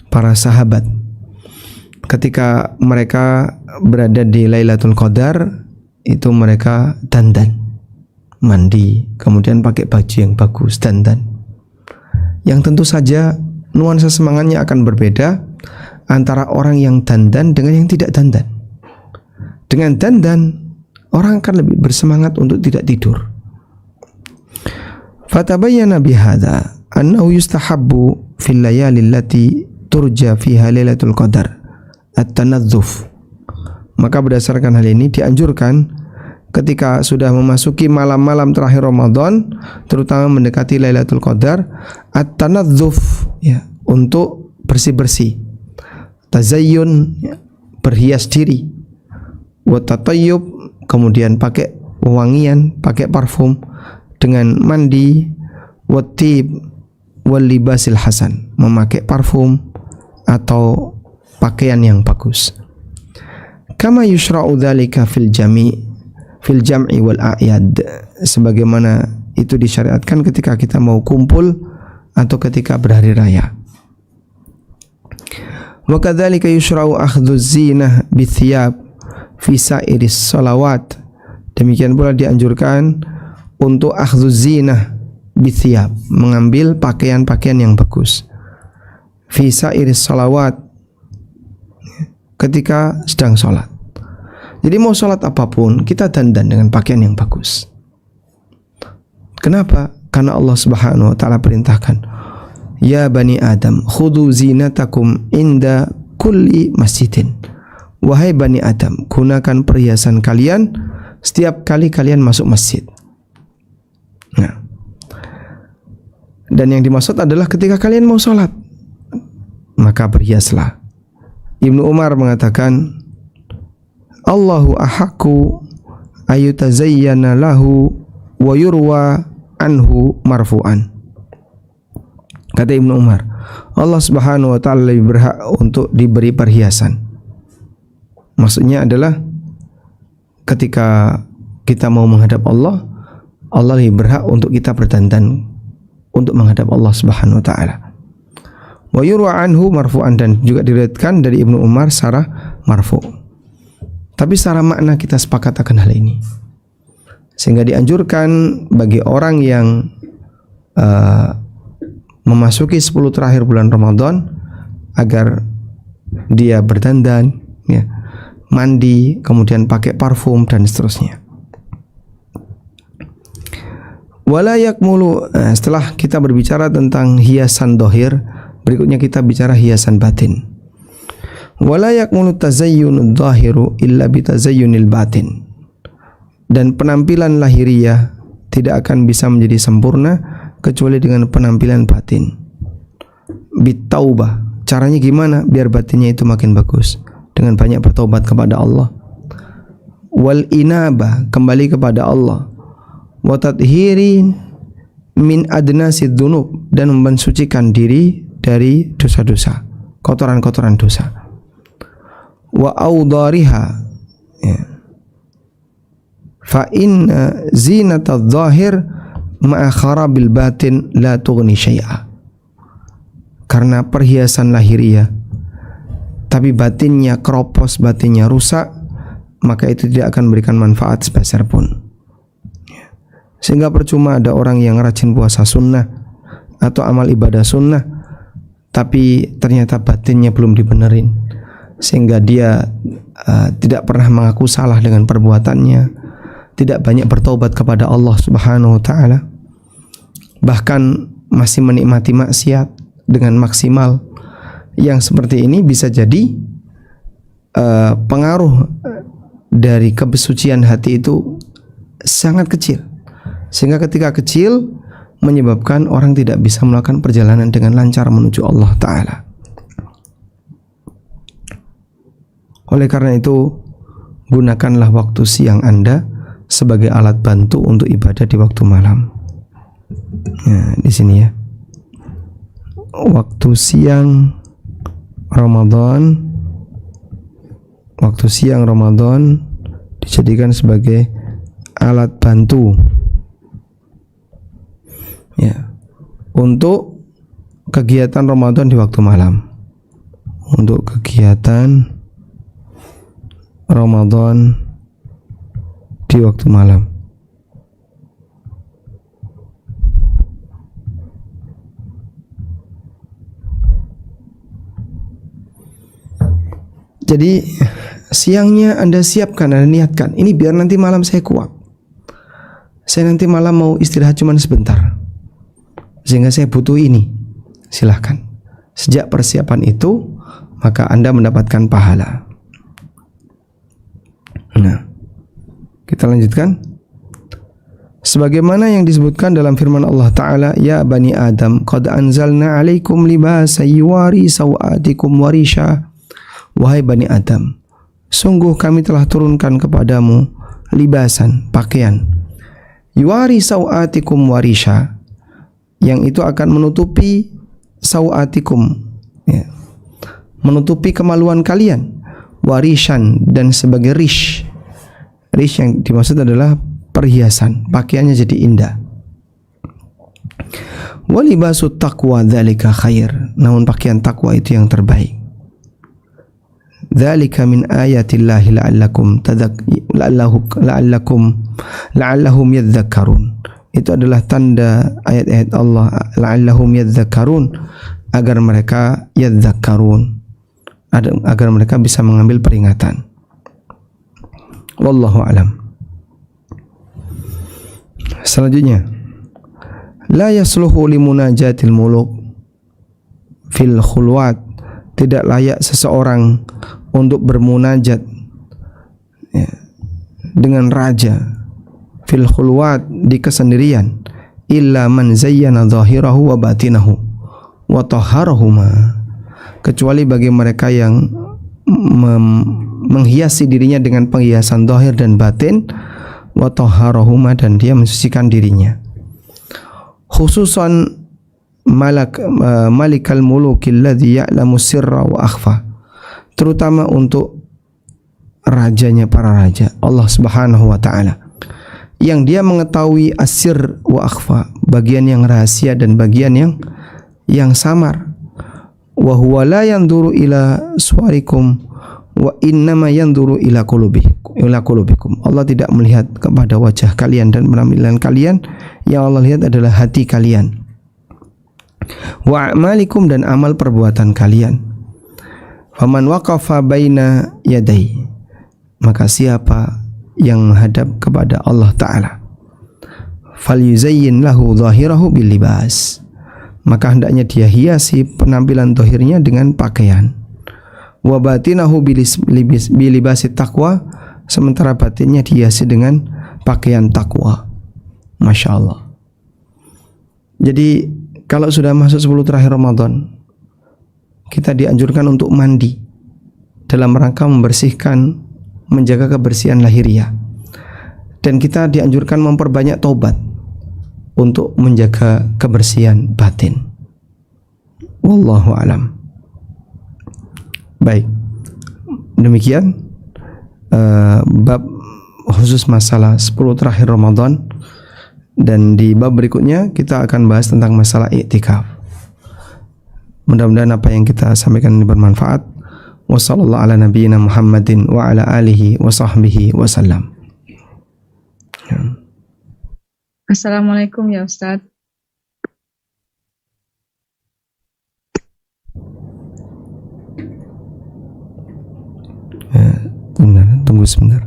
para sahabat ketika mereka berada di Lailatul Qadar, itu mereka dandan. mandi, kemudian pakai baju yang bagus, dandan. Yang tentu saja nuansa semangatnya akan berbeda antara orang yang dandan dengan yang tidak dandan. Dengan dandan, orang akan lebih bersemangat untuk tidak tidur. Fatabayyana bihadza annahu yustahabbu fil layali allati turja fiha lailatul qadar at-tanadzuf. Maka berdasarkan hal ini dianjurkan ketika sudah memasuki malam-malam terakhir Ramadan, terutama mendekati Lailatul Qadar, at-tanadzuf, ya, untuk bersih-bersih, tazayyun, ya, berhias diri, wa tatayyub, kemudian pakai wewangian, pakai parfum, dengan mandi, wa tib wal libasil hasan, memakai parfum atau pakaian yang bagus. Kama yushra'u dzalika fil jam'i wal a'yad, sebagaimana itu disyariatkan ketika kita mau kumpul atau ketika berhari raya. Wa kadzalika yushra'u akhdhu zinah bithiyab fi sa'iris shalawat. Demikian pula dianjurkan untuk akhdhu zinah bithiyab, mengambil pakaian-pakaian yang bagus, fi sa'iris shalawat, ketika sedang sholat. Jadi mau sholat apapun, kita dandan dengan pakaian yang bagus. Kenapa? Karena Allah Subhanahu wa ta'ala perintahkan, ya bani Adam, khudhu zinatakum inda kulli masjidin. Wahai bani Adam, gunakan perhiasan kalian setiap kali kalian masuk masjid. Nah, dan yang dimaksud adalah ketika kalian mau sholat, maka berhiaslah. Ibnu Umar mengatakan, Allahu ahaqqu ayutazayyana lahu wa yurwa anhu marfu'an. Kata Ibnu Umar, Allah Subhanahu wa ta'ala lebih berhak untuk diberi perhiasan. Maksudnya adalah ketika kita mau menghadap Allah, Allah lebih berhak untuk kita berdandan untuk menghadap Allah Subhanahu wa ta'ala. Wa yurwa anhu marfu'an, dan juga diriwayatkan dari Ibnu Umar secara marfu'. Tapi secara makna kita sepakat akan hal ini, sehingga dianjurkan bagi orang yang memasuki 10 terakhir bulan Ramadan agar dia berdandan, ya, mandi, kemudian pakai parfum dan seterusnya. Wala yakmulu, setelah kita berbicara tentang hiasan dohir, berikutnya kita bicara hiasan batin. Wala yakmulu tazayyunud dhahiru illa bitazayyunil batin. Dan penampilan lahiriah tidak akan bisa menjadi sempurna kecuali dengan penampilan batin. Bitaubah, caranya gimana biar batinnya itu makin bagus? Dengan banyak bertobat kepada Allah. Wal inabah, kembali kepada Allah. Wa tadhirin min adnasid dzunub, dan mensucikan diri dari dosa-dosa, kotoran-kotoran dosa. Wa audariha, ya. Fa inna zinatadz zahir ma'a kharabil batin la tughni syai'a. Karena perhiasan lahiriah tapi batinnya keropos, batinnya rusak, maka itu tidak akan memberikan manfaat sepeser pun. Sehingga percuma ada orang yang rajin puasa sunnah atau amal ibadah sunnah, tapi ternyata batinnya belum dibenerin, sehingga dia tidak pernah mengaku salah dengan perbuatannya, tidak banyak bertobat kepada Allah Subhanahu wa ta'ala, bahkan masih menikmati maksiat dengan maksimal. Yang seperti ini bisa jadi pengaruh dari kebesucian hati itu sangat kecil, sehingga ketika kecil menyebabkan orang tidak bisa melakukan perjalanan dengan lancar menuju Allah Ta'ala. Oleh karena itu, gunakanlah waktu siang Anda sebagai alat bantu untuk ibadah di waktu malam. Nah, di sini ya, waktu siang Ramadan, waktu siang Ramadan dijadikan sebagai alat bantu, ya, untuk kegiatan Ramadan di waktu malam, untuk kegiatan Ramadan di waktu malam. Jadi siangnya Anda siapkan, Anda niatkan, ini biar nanti malam saya kuat. Saya nanti malam mau istirahat cuma sebentar, sehingga saya butuh ini. Silahkan. Sejak persiapan itu, maka Anda mendapatkan pahala. Nah, kita lanjutkan. Sebagaimana yang disebutkan dalam firman Allah Ta'ala, Ya Bani Adam, Qad anzalna alaikum libasa yuwari sawatikum warisha. Wahai Bani Adam, sungguh kami telah turunkan kepadamu libasan, pakaian, yuwari sawatikum warisha, yang itu akan menutupi sawatikum, ya, menutupi kemaluan kalian, warishan, dan sebagai rish. Rish yang dimaksud adalah perhiasan, pakaiannya jadi indah. Walibasut taqwa dzalika khair, namun pakaian takwa itu yang terbaik. Dzalika min ayatillahi la'allahum yadhakkarun. Itu adalah tanda ayat-ayat Allah, la'allahum yadhakkarun, agar mereka yadhakkarun, agar mereka bisa mengambil peringatan. Wallahu alam. Selanjutnya, la yasluhu limunajatil muluk fil khulwat, tidak layak seseorang untuk bermunajat, ya, dengan raja fil khulwat, di kesendirian, illa man zayyana zahirahu wa batinahu wa tahharahuma, kecuali bagi mereka yang menghiasi dirinya dengan penghiasan zahir dan batin, wa tahharahuma, dan dia mensucikan dirinya. Khususan malikal mulukil ladzi ya'lamu sirra wa akhfa, terutama untuk rajanya para raja, Allah Subhanahu wa taala, yang dia mengetahui asir wa akhfa, bagian yang rahasia dan bagian yang samar. Wa huwa la yanzuru ila suwarikum wa innama yanzuru ila qulubikum. Allah tidak melihat kepada wajah kalian dan penampilan kalian, yang Allah lihat adalah hati kalian. Wa a'malikum, dan amal perbuatan kalian. Faman waqafa baina yadai, maka siapa yang menghadap kepada Allah Ta'ala, falyuzayyin lahu zahirahu bil libas, maka hendaknya dia hiasi penampilan zahirnya dengan pakaian. Wa batinahu bilibasi taqwa, sementara batinnya dihiasi dengan pakaian takwa. Masya Allah. Jadi kalau sudah masuk 10 terakhir Ramadan, kita dianjurkan untuk mandi dalam rangka membersihkan, menjaga kebersihan lahiriah, dan kita dianjurkan memperbanyak taubat untuk menjaga kebersihan batin. Wallahu alam. Baik, demikian bab khusus masalah 10 terakhir Ramadan, dan di bab berikutnya kita akan bahas tentang masalah i'tikaf. Mudah-mudahan apa yang kita sampaikan ini bermanfaat. Wassallallahu ala nabiyyina Muhammadin wa ala alihi wa sahbihi wasallam. Assalamualaikum ya Ustadz. Tunggu sebentar.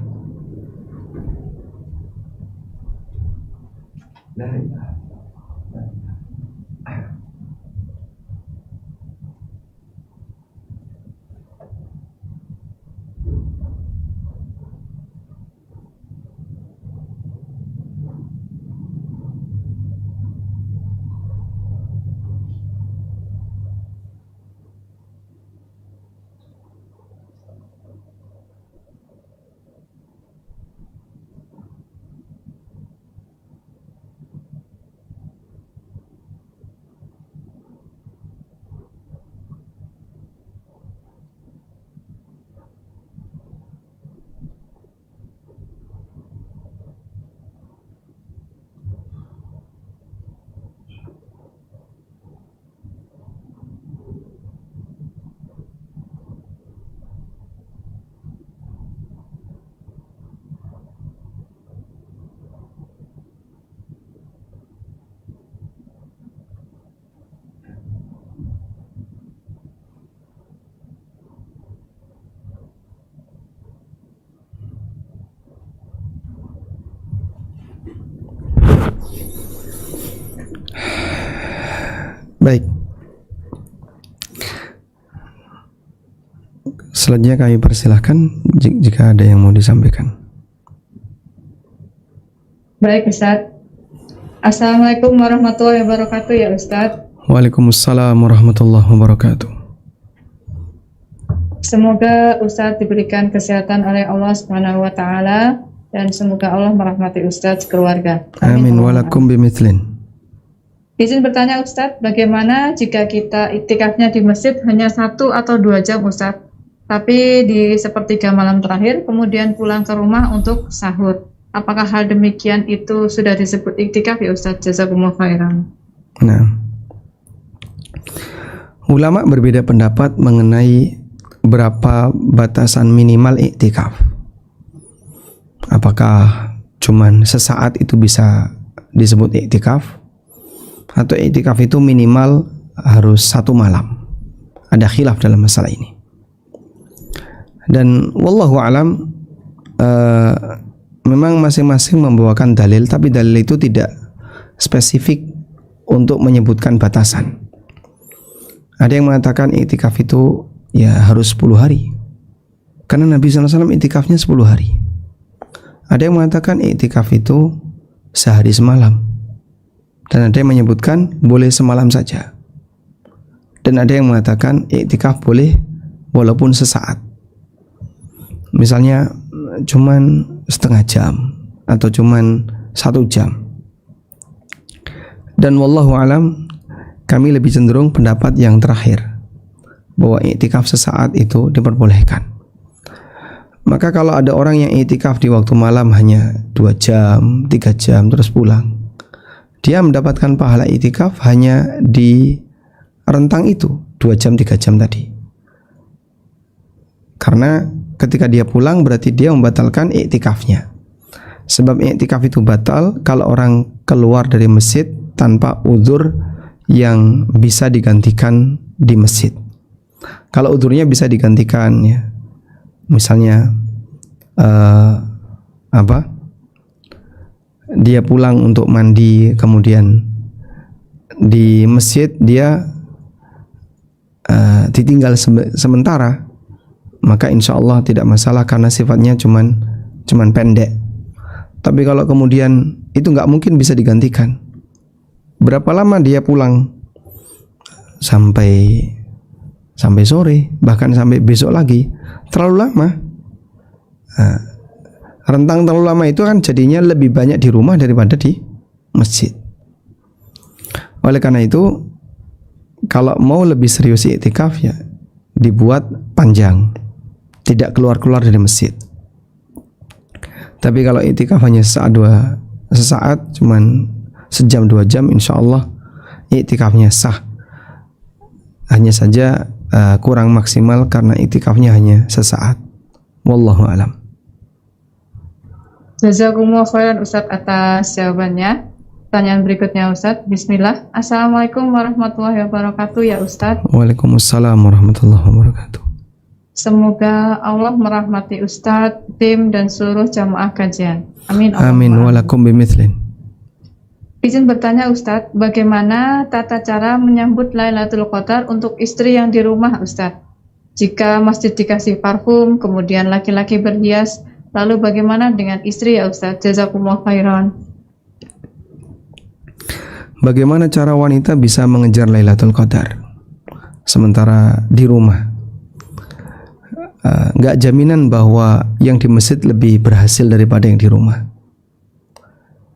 Baik. Selanjutnya kami persilahkan jika ada yang mau disampaikan. Baik Ustaz. Assalamualaikum warahmatullahi wabarakatuh ya Ustaz. Waalaikumsalam warahmatullahi wabarakatuh. Semoga Ustaz diberikan kesehatan oleh Allah Subhanahu wa taala dan semoga Allah merahmati Ustaz keluarga. Amin walakum bimithlin. Izin bertanya Ustaz, bagaimana jika kita iktikafnya di masjid hanya 1 atau 2 jam Ustaz, tapi di sepertiga malam terakhir kemudian pulang ke rumah untuk sahur? Apakah hal demikian itu sudah disebut iktikaf ya Ustaz? Jazakumullah khairan. Nah, ulama berbeda pendapat mengenai berapa batasan minimal iktikaf. Apakah cuman sesaat itu bisa disebut iktikaf, atau iktikaf itu minimal harus 1 malam? Ada khilaf dalam masalah ini. Dan wallahu alam, memang masing-masing membawakan dalil, tapi dalil itu tidak spesifik untuk menyebutkan batasan. Ada yang mengatakan iktikaf itu ya harus 10 hari, karena Nabi SAW iktikafnya 10 hari. Ada yang mengatakan iktikaf itu sehari semalam, dan ada yang menyebutkan boleh semalam saja. Dan ada yang mengatakan iktikaf boleh walaupun sesaat, misalnya cuman setengah jam atau cuman 1 jam. Dan wallahu alam, kami lebih cenderung pendapat yang terakhir, bahwa iktikaf sesaat itu diperbolehkan. Maka kalau ada orang yang iktikaf di waktu malam hanya 2 jam, 3 jam terus pulang, dia mendapatkan pahala iktikaf hanya di rentang itu 2 jam, 3 jam tadi. Karena ketika dia pulang berarti dia membatalkan iktikafnya. Sebab iktikaf itu batal kalau orang keluar dari masjid tanpa uzur yang bisa digantikan di masjid. Kalau uzurnya bisa digantikan, ya, misalnya dia pulang untuk mandi, kemudian di masjid dia ditinggal sementara, maka insya Allah tidak masalah karena sifatnya cuman pendek. Tapi kalau kemudian itu nggak mungkin bisa digantikan, berapa lama dia pulang? Sampai sore, bahkan sampai besok lagi, terlalu lama. Nah, rentang terlalu lama itu kan jadinya lebih banyak di rumah daripada di masjid. Oleh karena itu, kalau mau lebih serius iktikaf ya dibuat panjang, tidak keluar-keluar dari masjid. Tapi kalau iktikaf hanya sesaat, cuman sejam 2 jam, insya Allah iktikafnya sah. Hanya saja kurang maksimal karena iktikafnya hanya sesaat. Wallahu alam. Jazakumullah khairan Ustaz atas jawabannya. Pertanyaan berikutnya Ustaz. Bismillah. Assalamualaikum warahmatullahi wabarakatuh ya Ustaz. Waalaikumsalam warahmatullahi wabarakatuh. Semoga Allah merahmati Ustaz, tim dan seluruh jamaah kajian. Amin. Amin walakum bimithlin. Izin bertanya Ustadz, bagaimana tata cara menyambut Lailatul Qadar untuk istri yang di rumah Ustadz? Jika masjid dikasih parfum, kemudian laki-laki berhias, lalu bagaimana dengan istri ya Ustadz? Jazakumullah khairan. Bagaimana cara wanita bisa mengejar Lailatul Qadar sementara di rumah? Nggak jaminan bahwa yang di masjid lebih berhasil daripada yang di rumah.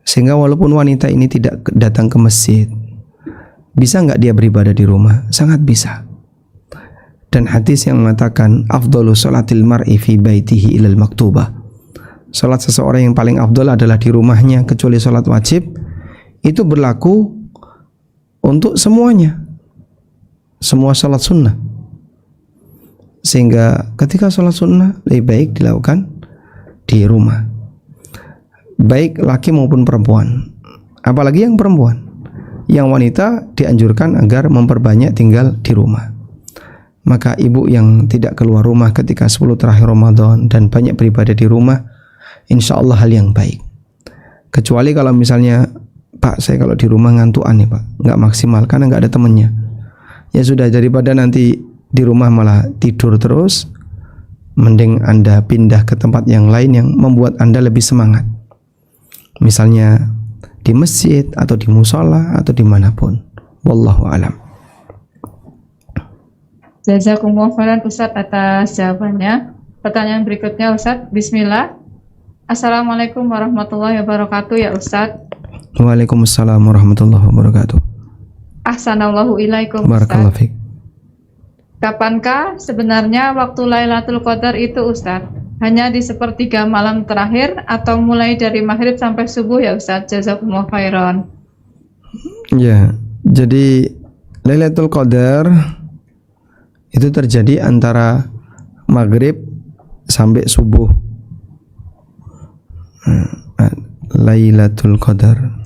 Sehingga walaupun wanita ini tidak datang ke masjid, bisa nggak dia beribadah di rumah? Sangat bisa. Dan hadis yang mengatakan afdalu sholatil mar'i fi baitihi ilal maktubah, sholat seseorang yang paling afdal adalah di rumahnya kecuali sholat wajib, itu berlaku untuk semuanya, semua sholat sunnah. Sehingga ketika sholat sunnah lebih baik dilakukan di rumah, baik laki maupun perempuan. Apalagi yang perempuan, yang wanita dianjurkan agar memperbanyak tinggal di rumah. Maka ibu yang tidak keluar rumah ketika 10 terakhir Ramadan dan banyak beribadah di rumah, insya Allah hal yang baik. Kecuali kalau misalnya Pak, saya kalau di rumah ngantuan nih Pak, nggak maksimal karena nggak ada temennya. Ya sudah, daripada nanti di rumah malah tidur terus, mending Anda pindah ke tempat yang lain yang membuat Anda lebih semangat. Misalnya di masjid atau di musola atau dimanapun. Wallahu alam. Jazakumullah khairan Ustadz atas jawabannya. Pertanyaan berikutnya Ustadz. Bismillah. Assalamualaikum warahmatullahi wabarakatuh ya Ustadz. Waalaikumsalam warahmatullahi wabarakatuh. Ahsanallahu ilaikum Barakallahu Ustadz. fiik. Kapankah sebenarnya waktu Lailatul Qadar itu Ustadz? Hanya di sepertiga malam terakhir atau mulai dari maghrib sampai subuh ya Ustadz? Jazakumullah khairan. Ya, jadi Lailatul Qadar itu terjadi antara maghrib sampai subuh. Lailatul Qadar.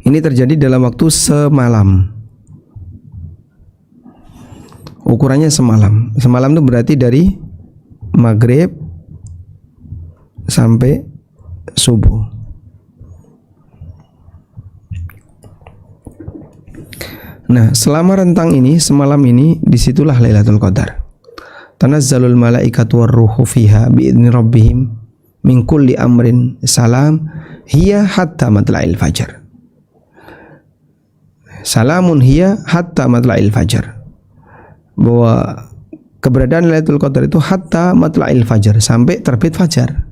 Ini terjadi dalam waktu semalam. Ukurannya semalam. Semalam itu berarti dari maghrib sampai subuh. Nah, selama rentang ini, semalam ini, disitulah Lailatul Qadar. Tanazzalul malaikatu warruhu fiha biidzni rabbihim min kulli amrin salam hiya hatta matla'il fajar. Salamun hiya hatta matla'il fajar. Bahwa keberadaan Lailatul Qadar itu hatta matla'il fajar, sampai terbit fajar.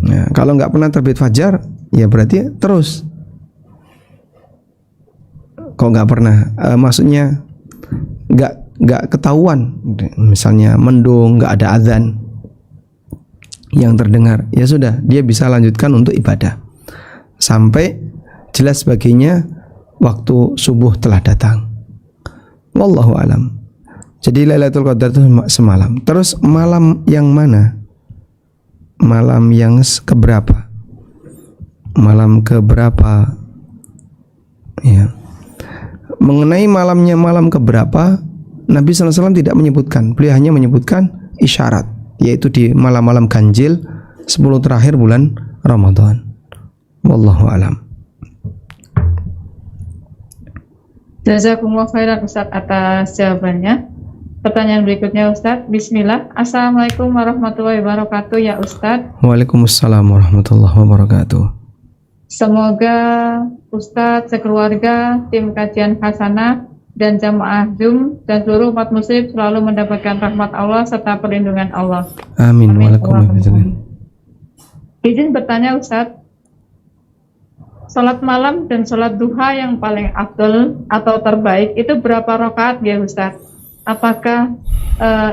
Nah, kalau nggak pernah terbit fajar, ya berarti terus. Kok nggak pernah, maksudnya nggak ketahuan, misalnya mendung, nggak ada azan yang terdengar, ya sudah, dia bisa lanjutkan untuk ibadah sampai jelas baginya waktu subuh telah datang. Wallahu alam. Jadi Lailatul Qadar itu semalam. Terus malam yang mana? Malam yang keberapa? Malam keberapa? Ya. Mengenai malamnya malam keberapa, Nabi SAW tidak menyebutkan. Beliau hanya menyebutkan isyarat, yaitu di malam-malam ganjil 10 terakhir bulan Ramadan. Wallahu alam. Jazakumullah khairan Ustadz atas jawabannya. Pertanyaan berikutnya Ustadz. Bismillah. Assalamualaikum warahmatullahi wabarakatuh ya Ustadz. Waalaikumsalam warahmatullahi wabarakatuh. Semoga Ustadz, sekeluarga, tim kajian Hasanah, dan jamaah Zoom, dan seluruh umat muslim selalu mendapatkan rahmat Allah serta perlindungan Allah. Amin. Amin. Waalaikumsalam. Izin bertanya Ustadz, salat malam dan salat duha yang paling afdal atau terbaik itu berapa rakaat ya Ustadz? Apakah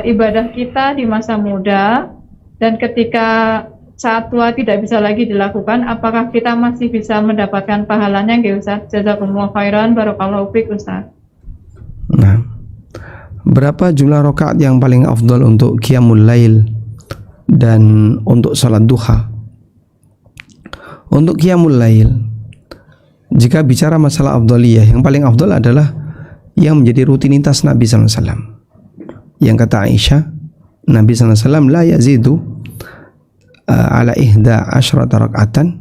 ibadah kita di masa muda dan ketika saat tua tidak bisa lagi dilakukan, apakah kita masih bisa mendapatkan pahalanya nggih Ustaz? Jazakumullah khairan, barakallahu fiik Ustaz. Nah, berapa jumlah rakaat yang paling afdal untuk qiyamul lail dan untuk salat duha? Untuk qiyamul lail, jika bicara masalah afdaliyah, yang paling afdal adalah yang menjadi rutinitas Nabi SAW. Yang kata Aisyah, Nabi SAW la yazidu ala ihda asyrata rak'atan.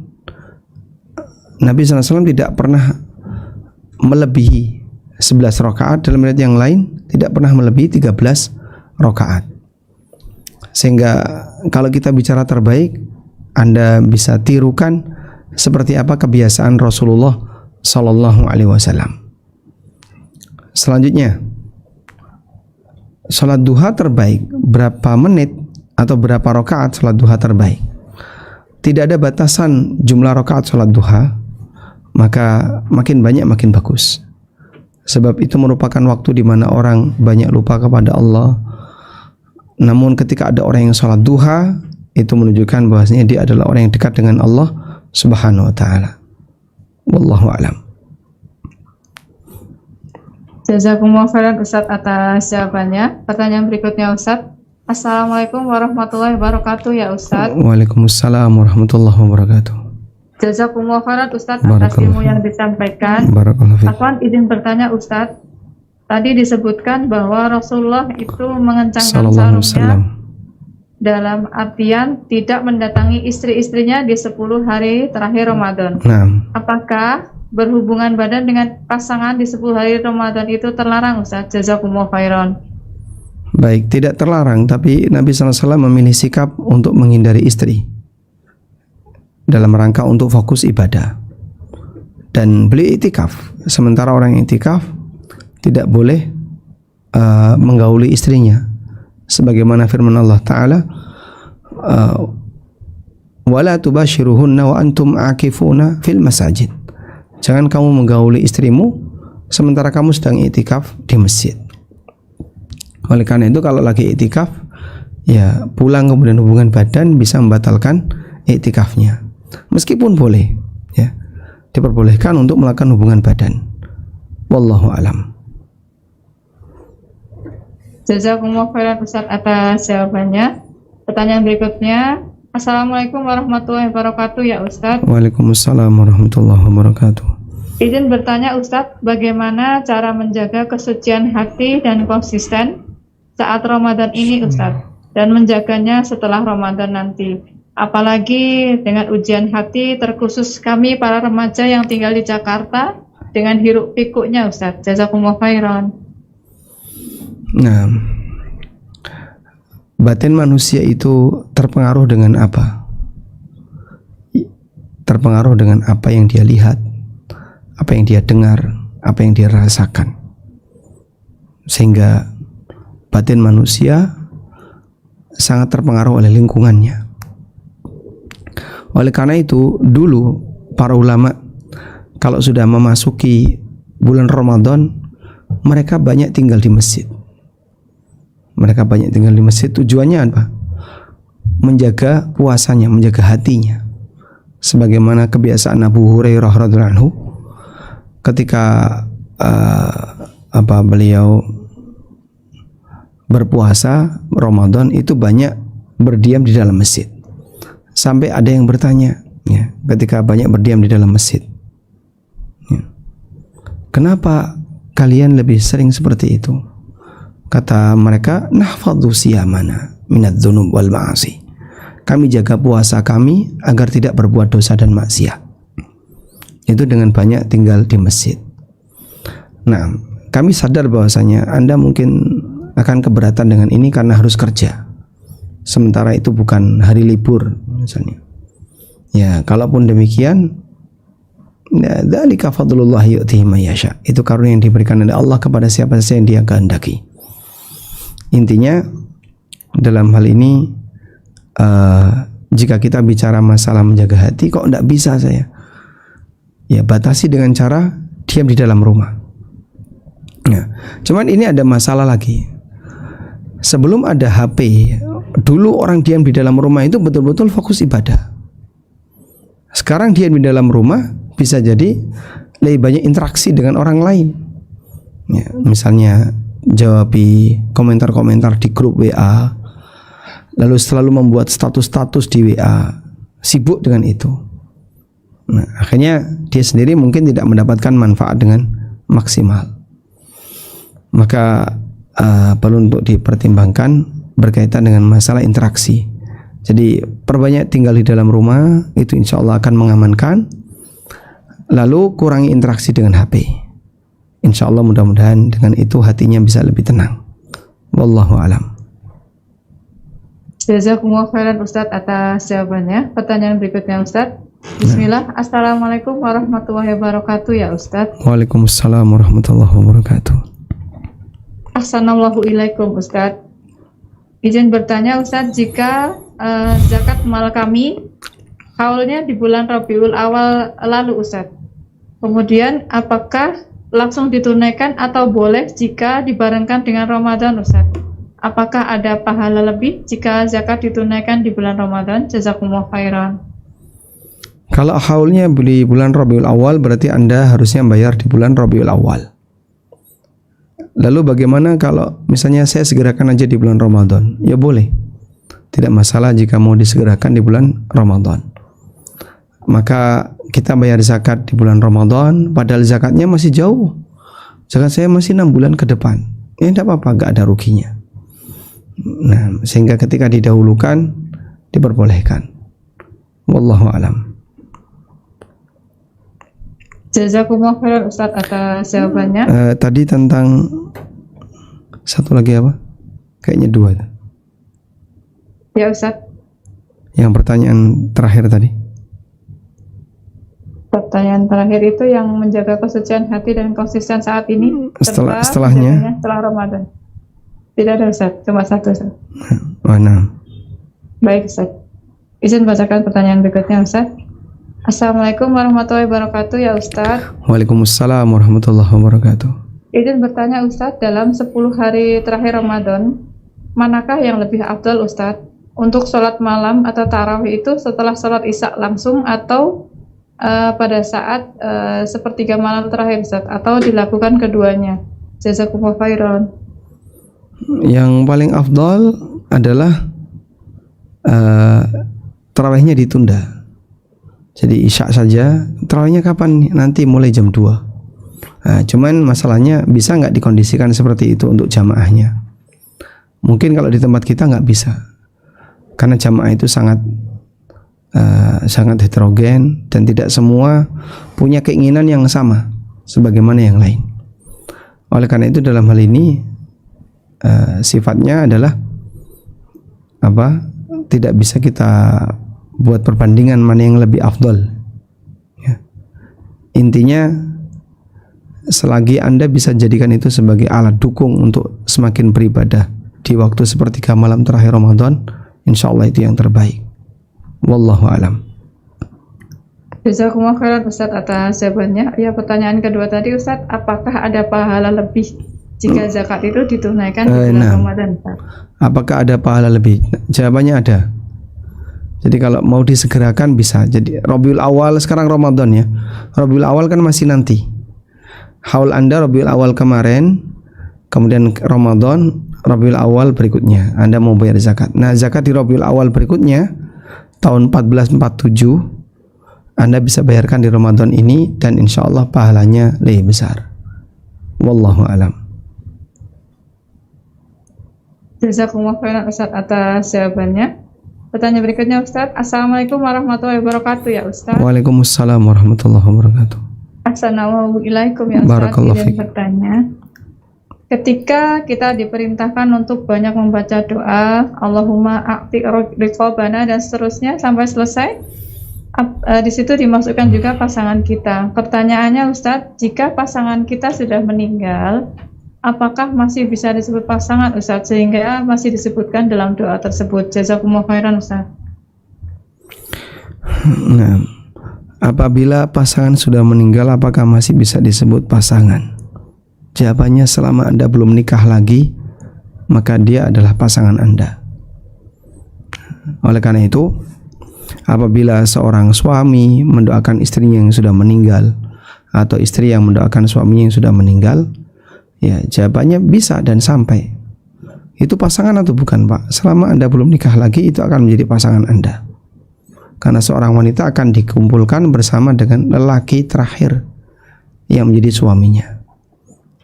Nabi SAW tidak pernah melebihi 11 rakaat, dalam riwayat yang lain tidak pernah melebihi 13 rakaat. Sehingga kalau kita bicara terbaik, Anda bisa tirukan seperti apa kebiasaan Rasulullah Sallallahu Alaihi Wasallam. Selanjutnya, salat duha terbaik berapa menit atau berapa rakaat salat duha terbaik? Tidak ada batasan jumlah rakaat salat duha, maka makin banyak makin bagus. Sebab itu merupakan waktu di mana orang banyak lupa kepada Allah. Namun ketika ada orang yang salat duha, itu menunjukkan bahwasanya dia adalah orang yang dekat dengan Allah Subhanahu wa taala. Wallahu a'lam. Jazakumullah khairan Ustaz atas jawabannya. Pertanyaan berikutnya Ustaz. Assalamualaikum warahmatullahi wabarakatuh ya Ustaz. Waalaikumsalam warahmatullahi wabarakatuh. Jazakumullah khairan Ustaz atas ilmu yang disampaikan. Barakallahu fiik. Afwan, izin bertanya Ustaz. Tadi disebutkan bahwa Rasulullah itu mengencangkan Sallallahu alaihi sarungnya wasallam. dalam artian tidak mendatangi istri-istrinya di 10 hari terakhir Ramadan. Nah, Apakah berhubungan badan dengan pasangan di 10 hari Ramadan itu terlarang, Ustaz? Jazakumullah khairan. baik, tidak terlarang, tapi Nabi SAW memilih sikap untuk menghindari istri dalam rangka untuk fokus ibadah. Dan beliau itikaf, sementara orang yang itikaf tidak boleh menggauli istrinya, sebagaimana firman Allah Ta'ala, wala tubashiruhunna wa antum akifuna fil masajid. Jangan kamu menggauli istrimu sementara kamu sedang itikaf di masjid. Oleh karena itu kalau lagi itikaf, ya pulang kemudian hubungan badan bisa membatalkan itikafnya. Meskipun boleh, ya diperbolehkan untuk melakukan hubungan badan. Wallahu alam. Jazakumullah khairan Ustaz atas jawabannya. Pertanyaan berikutnya, Assalamualaikum warahmatullahi wabarakatuh ya Ustaz. Waalaikumsalam warahmatullahi wabarakatuh. Izin bertanya Ustaz, bagaimana cara menjaga kesucian hati dan konsisten saat Ramadan ini Ustaz, dan menjaganya setelah Ramadan nanti? Apalagi dengan ujian hati terkhusus kami para remaja yang tinggal di Jakarta dengan hiruk pikuknya Ustaz. Jazakumullah khairan. Nah, batin manusia itu terpengaruh dengan apa? Terpengaruh dengan apa yang dia lihat, apa yang dia dengar, apa yang dia rasakan. Sehingga batin manusia sangat terpengaruh oleh lingkungannya. Oleh karena itu, dulu para ulama kalau sudah memasuki bulan Ramadan, mereka banyak tinggal di masjid. Mereka banyak tinggal di masjid, tujuannya apa? Menjaga puasanya, menjaga hatinya. Sebagaimana kebiasaan Abu Hurairah radhiyallahu anhu ketika beliau berpuasa Ramadan itu banyak berdiam di dalam masjid. Sampai ada yang bertanya, ya, ketika banyak berdiam di dalam masjid, ya, kenapa kalian lebih sering seperti itu? Kata mereka, nahfadhu siyamana minadz dzunub wal ma'asi. Kami jaga puasa kami agar tidak berbuat dosa dan maksiat. Itu dengan banyak tinggal di masjid. Nah, kami sadar bahwasanya Anda mungkin akan keberatan dengan ini karena harus kerja. Sementara itu bukan hari libur misalnya. Ya, kalaupun demikian, dzalika fadlullah yu'tihi may yasha. Itu karunia yang diberikan oleh Allah kepada siapa saja yang Dia kehendaki. Intinya dalam hal ini jika kita bicara masalah menjaga hati, kok tidak bisa saya? Ya batasi dengan cara diam di dalam rumah. Ya, cuman ini ada masalah lagi. Sebelum ada HP, dulu orang diam di dalam rumah itu betul-betul fokus ibadah. Sekarang diam di dalam rumah bisa jadi lebih banyak interaksi dengan orang lain. Ya, misalnya jawabi komentar-komentar di grup WA, lalu selalu membuat status-status di WA, sibuk dengan itu. Nah, akhirnya dia sendiri mungkin tidak mendapatkan manfaat dengan maksimal. Maka perlu untuk dipertimbangkan berkaitan dengan masalah interaksi. Jadi perbanyak tinggal di dalam rumah, itu insya Allah akan mengamankan. Lalu kurangi interaksi dengan HP. Insya Allah mudah-mudahan dengan itu hatinya bisa lebih tenang. Wallahu alam. Jazakumullah khairan Ustadz atas jawabannya. Pertanyaan berikutnya Ustadz. Bismillah. Assalamualaikum warahmatullahi wabarakatuh ya Ustadz. Waalaikumsalam warahmatullahi wabarakatuh. Assalamualaikum ilaikum Ustadz. Izin bertanya Ustadz, jika zakat mal kami haulnya di bulan Rabiul Awal lalu Ustadz, kemudian apakah langsung ditunaikan atau boleh jika dibarengkan dengan Ramadan Ustaz? Apakah ada pahala lebih jika zakat ditunaikan di bulan Ramadan? Jazakumullah khairan. Kalau haulnya di bulan Rabiul Awal berarti Anda harusnya bayar di bulan Rabiul Awal. Lalu bagaimana kalau misalnya saya segerakan aja di bulan Ramadan? Ya boleh. Tidak masalah jika mau disegerakan di bulan Ramadan. Maka kita bayar zakat di bulan Ramadan, padahal zakatnya masih jauh. Zakat saya masih 6 bulan ke depan. Ya tidak apa-apa, enggak ada ruginya. Nah, sehingga ketika didahulukan diperbolehkan. Wallahu alam. Jazakumullah khairan Ustadz atas jawabannya. Tadi tentang satu lagi apa? Kayaknya dua. Ya Ustadz. Yang pertanyaan terakhir tadi. Pertanyaan terakhir itu yang menjaga kesucian hati dan konsisten saat ini. Setelahnya. Setelah Ramadan. Tidak ada Ustadz, cuma satu Ustadz. Mana? Baik Ustadz. Izin bacakan pertanyaan berikutnya Ustadz. Assalamualaikum warahmatullahi wabarakatuh ya Ustadz. Waalaikumsalam warahmatullahi wabarakatuh. Izin bertanya Ustadz, dalam 10 hari terakhir Ramadan, manakah yang lebih afdal Ustadz? Untuk sholat malam atau tarawih itu setelah sholat isya langsung atau pada saat sepertiga malam terakhir Ustadz, atau dilakukan keduanya? Jazakumullah khairan. Yang paling afdal adalah tarawihnya ditunda. Jadi isya saja. Tarawihnya kapan? Nanti mulai jam 2. Nah, cuman masalahnya bisa nggak dikondisikan seperti itu untuk jamaahnya? Mungkin kalau di tempat kita nggak bisa, karena jamaah itu sangat heterogen dan tidak semua punya keinginan yang sama sebagaimana yang lain. Oleh karena itu dalam hal ini sifatnya adalah tidak bisa kita buat perbandingan mana yang lebih afdal. Ya. Intinya selagi Anda bisa jadikan itu sebagai alat dukung untuk semakin beribadah di waktu sepertiga malam terakhir Ramadan, insya Allah itu yang terbaik. Wallahu alam. Jazakumullah khairan Ustadz atas jawabannya. Ya, pertanyaan kedua tadi Ustadz, apakah ada pahala lebih jika zakat itu ditunaikan di bulan Ramadan? Apakah ada pahala lebih? Jawabannya ada. Jadi kalau mau disegerakan bisa. Jadi Rabiul Awal, sekarang Ramadan ya. Rabiul Awal kan masih nanti. Haul Anda Rabiul Awal kemarin, kemudian Ramadan, Rabiul Awal berikutnya Anda mau bayar zakat. Nah, zakat di Rabiul Awal berikutnya tahun 1447 Anda bisa bayarkan di Ramadan ini, dan insya Allah pahalanya lebih besar. Wallahu alam. Jazakumullah khairan Ustadz atas jawabannya. Pertanyaan berikutnya Ustadz. Assalamualaikum warahmatullahi wabarakatuh ya Ustadz. Waalaikumsalam warahmatullahi wabarakatuh. Assalamualaikum ya Ustadz. Izin bertanya, ketika kita diperintahkan untuk banyak membaca doa Allahumma a'ti riqabana dan seterusnya sampai selesai, di situ dimasukkan juga pasangan kita. Pertanyaannya Ustadz, jika pasangan kita sudah meninggal, apakah masih bisa disebut pasangan Ustadz, sehingga masih disebutkan dalam doa tersebut? Jazakumullah khairan Ustadz. Nah, apabila pasangan sudah meninggal, apakah masih bisa disebut pasangan? Jawabannya, selama Anda belum nikah lagi, maka dia adalah pasangan Anda. Oleh karena itu, apabila seorang suami mendoakan istrinya yang sudah meninggal, atau istri yang mendoakan suaminya yang sudah meninggal, ya, jawabannya bisa dan sampai. Itu pasangan atau bukan, Pak? Selama Anda belum nikah lagi, itu akan menjadi pasangan Anda. Karena seorang wanita akan dikumpulkan bersama dengan lelaki terakhir yang menjadi suaminya.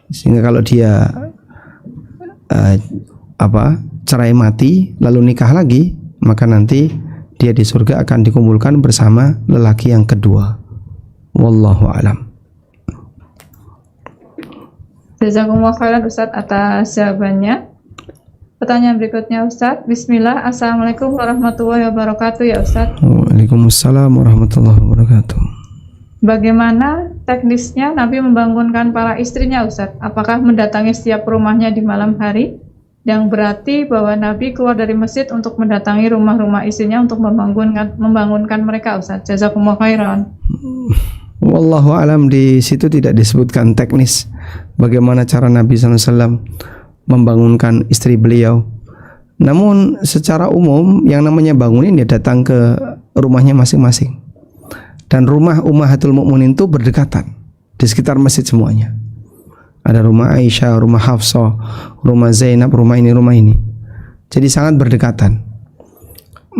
Sehingga kalau dia cerai mati lalu nikah lagi, maka nanti dia di surga akan dikumpulkan bersama lelaki yang kedua. Wallahu alam. Jazakumullah khairan Ustadz atas jawabannya. Pertanyaan berikutnya Ustadz. Bismillah. Assalamualaikum warahmatullahi wabarakatuh ya Ustadz. Waalaikumsalam warahmatullahi wabarakatuh. Bagaimana teknisnya Nabi membangunkan para istrinya Ustadz? Apakah mendatangi setiap rumahnya di malam hari? Yang berarti bahwa Nabi keluar dari masjid untuk mendatangi rumah-rumah istrinya untuk membangunkan mereka Ustadz. Jazakumullah khairan. Wallahu alam, di situ tidak disebutkan teknis bagaimana cara Nabi SAW membangunkan istri beliau. Namun secara umum yang namanya bangunin ya datang ke rumahnya masing-masing. Dan rumah Ummahatul Mukminin itu berdekatan di sekitar masjid semuanya. Ada rumah Aisyah, rumah Hafsah, rumah Zainab, rumah ini. Jadi sangat berdekatan.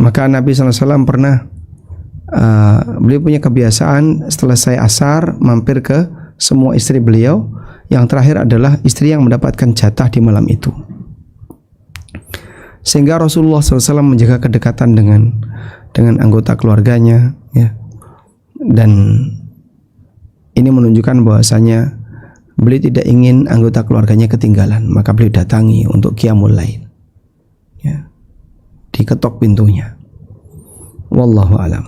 Maka Nabi SAW pernah beliau punya kebiasaan setelah saya asar mampir ke semua istri beliau. Yang terakhir adalah istri yang mendapatkan jatah di malam itu. Sehingga Rasulullah SAW menjaga kedekatan dengan anggota keluarganya, ya. Dan ini menunjukkan bahwasanya beliau tidak ingin anggota keluarganya ketinggalan, maka beliau datangi untuk qiyamul lail, ya. Diketok pintunya. Wallahu alam.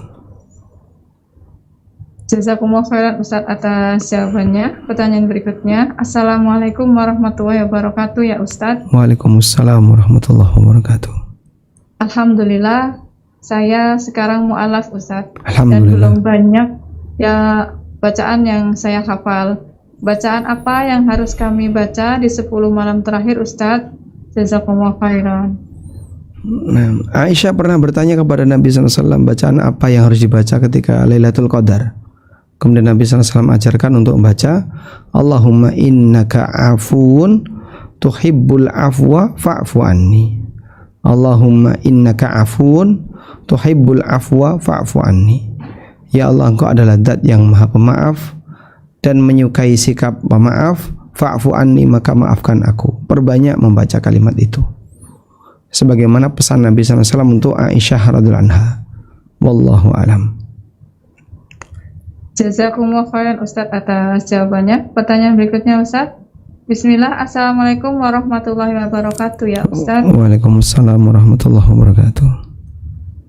Jazakumullah khairan Ustaz atas jawabannya. Pertanyaan berikutnya, Assalamualaikum warahmatullahi wabarakatuh ya Ustaz. Waalaikumsalam warahmatullahi wabarakatuh. Alhamdulillah, saya sekarang mu'alaf Ustaz. Dan Alhamdulillah. belum banyak ya bacaan yang saya hafal. Bacaan apa yang harus kami baca di 10 malam terakhir Ustaz? Jazakumullah khairan. Nah, Aisyah pernah bertanya kepada Nabi SAW, bacaan apa yang harus dibaca ketika Lailatul Qadar. Kemudian Nabi SAW ajarkan untuk membaca Allahumma innaka afuun tuhibbul afwa fa'fu anni. Allahumma innaka afuun tuhibbul afwa fa'fu anni. Ya Allah, Engkau adalah Zat yang Maha Pemaaf dan menyukai sikap pemaaf. Fa'fu anni, maka maafkan aku. Perbanyak membaca kalimat itu, sebagaimana pesan Nabi SAW untuk Aisyah radhiyallahu anha. Wallahu alam. Jazakumullah khairan Ustaz atas jawabannya. Pertanyaan berikutnya Ustaz. Bismillah, Assalamualaikum warahmatullahi wabarakatuh ya Ustaz. Waalaikumsalam warahmatullahi wabarakatuh.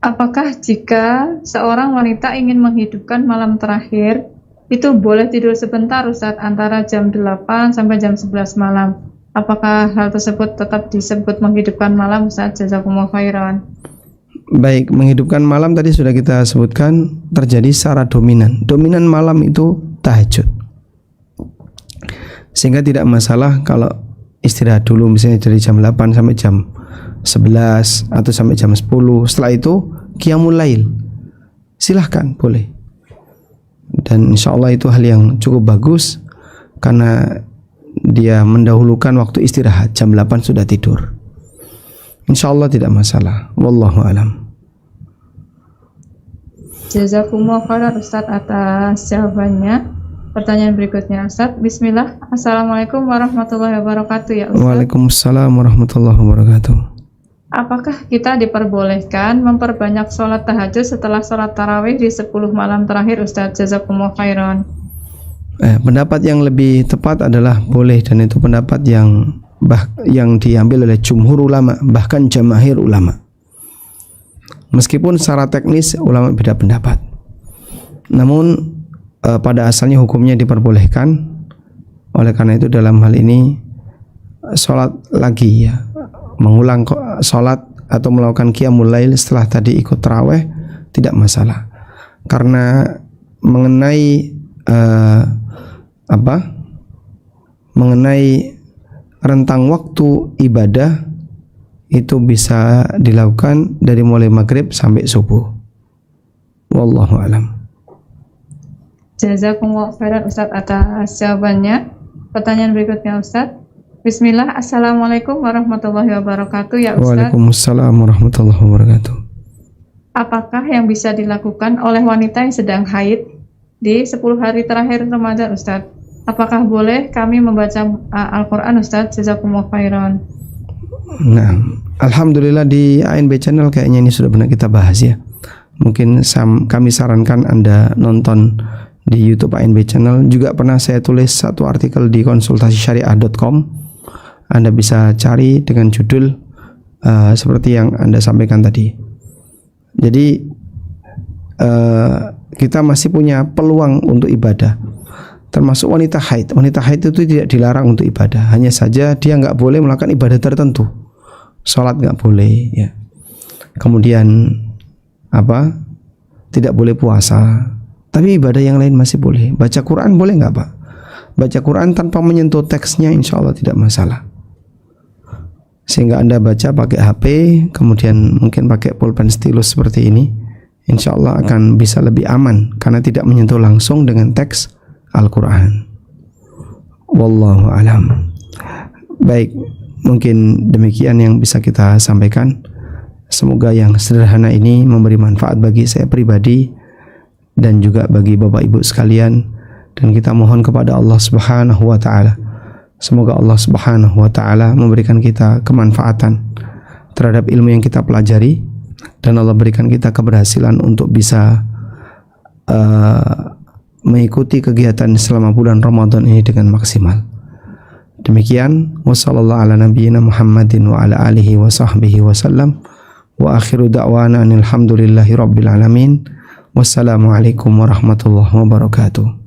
Apakah jika seorang wanita ingin menghidupkan malam terakhir, itu boleh tidur sebentar Ustaz, antara jam 8 sampai jam 11 malam? Apakah hal tersebut tetap disebut menghidupkan malam Ustaz? Jazakumullah khairan. Baik, menghidupkan malam tadi sudah kita sebutkan terjadi secara dominan. Dominan malam itu tahajud. Sehingga tidak masalah kalau istirahat dulu misalnya dari jam 8 sampai jam 11 atau sampai jam 10. Setelah itu qiyamul lail. Silahkan, boleh. Dan insya Allah itu hal yang cukup bagus, karena dia mendahulukan waktu istirahat. Jam 8 sudah tidur, insya Allah tidak masalah. Wallahu alam. Jazakumullah khairan Ustaz atas jawabannya. Pertanyaan berikutnya Ustaz. Bismillah, Assalamualaikum warahmatullahi wabarakatuh ya Ustaz. Waalaikumsalam warahmatullahi wabarakatuh. Apakah kita diperbolehkan memperbanyak sholat tahajud setelah sholat tarawih di 10 malam terakhir Ustaz? Jazakumullah khairan. Pendapat yang lebih tepat adalah boleh, dan itu pendapat yang diambil oleh jumhur ulama, bahkan jamaahir ulama. Meskipun secara teknis ulama beda pendapat, namun pada asalnya hukumnya diperbolehkan. Oleh karena itu dalam hal ini sholat lagi, ya, mengulang sholat atau melakukan qiyamul lail setelah tadi ikut tarawih tidak masalah, karena mengenai mengenai rentang waktu ibadah itu bisa dilakukan dari mulai maghrib sampai subuh. Wallahu alam. Jazakumullah khairan Ustaz atas jawabannya. Pertanyaan berikutnya Ustaz. Bismillah, Assalamualaikum warahmatullahi wabarakatuh ya Ustaz. Waalaikumsalam warahmatullahi wabarakatuh. Apakah yang bisa dilakukan oleh wanita yang sedang haid di 10 hari terakhir Ramadan Ustaz? Apakah boleh kami membaca Al-Quran Ustaz? Jazakumullah khairan. Nah, alhamdulillah di ANB Channel kayaknya ini sudah pernah kita bahas, ya. Mungkin kami sarankan Anda nonton di YouTube ANB Channel. Juga pernah saya tulis satu artikel di konsultasisyariah.com. Anda bisa cari dengan judul seperti yang Anda sampaikan tadi. Jadi kita masih punya peluang untuk ibadah, termasuk wanita haid. Wanita haid itu tidak dilarang untuk ibadah, hanya saja dia nggak boleh melakukan ibadah tertentu. Sholat nggak boleh, ya. Kemudian tidak boleh puasa. Tapi ibadah yang lain masih boleh. Baca Quran boleh nggak Pak? Baca Quran tanpa menyentuh teksnya insya Allah tidak masalah. Sehingga Anda baca pakai HP, kemudian mungkin pakai pulpen stylus seperti ini, insya Allah akan bisa lebih aman, karena tidak menyentuh langsung dengan teks Al-Quran. Wallahu alam. Baik, mungkin demikian yang bisa kita sampaikan. Semoga yang sederhana ini memberi manfaat bagi saya pribadi dan juga bagi Bapak Ibu sekalian, dan kita mohon kepada Allah Subhanahu wa taala, semoga Allah Subhanahu wa taala memberikan kita kemanfaatan terhadap ilmu yang kita pelajari, dan Allah berikan kita keberhasilan untuk bisa mengikuti kegiatan selama bulan Ramadan ini dengan maksimal. Demikian, wassallallahu ala nabiyyina Muhammadin wa ala alihi wa sahbihi wasallam, wa akhiru da'wana alhamdulillahi rabbil alamin. Wassalamualaikum warahmatullahi wabarakatuh.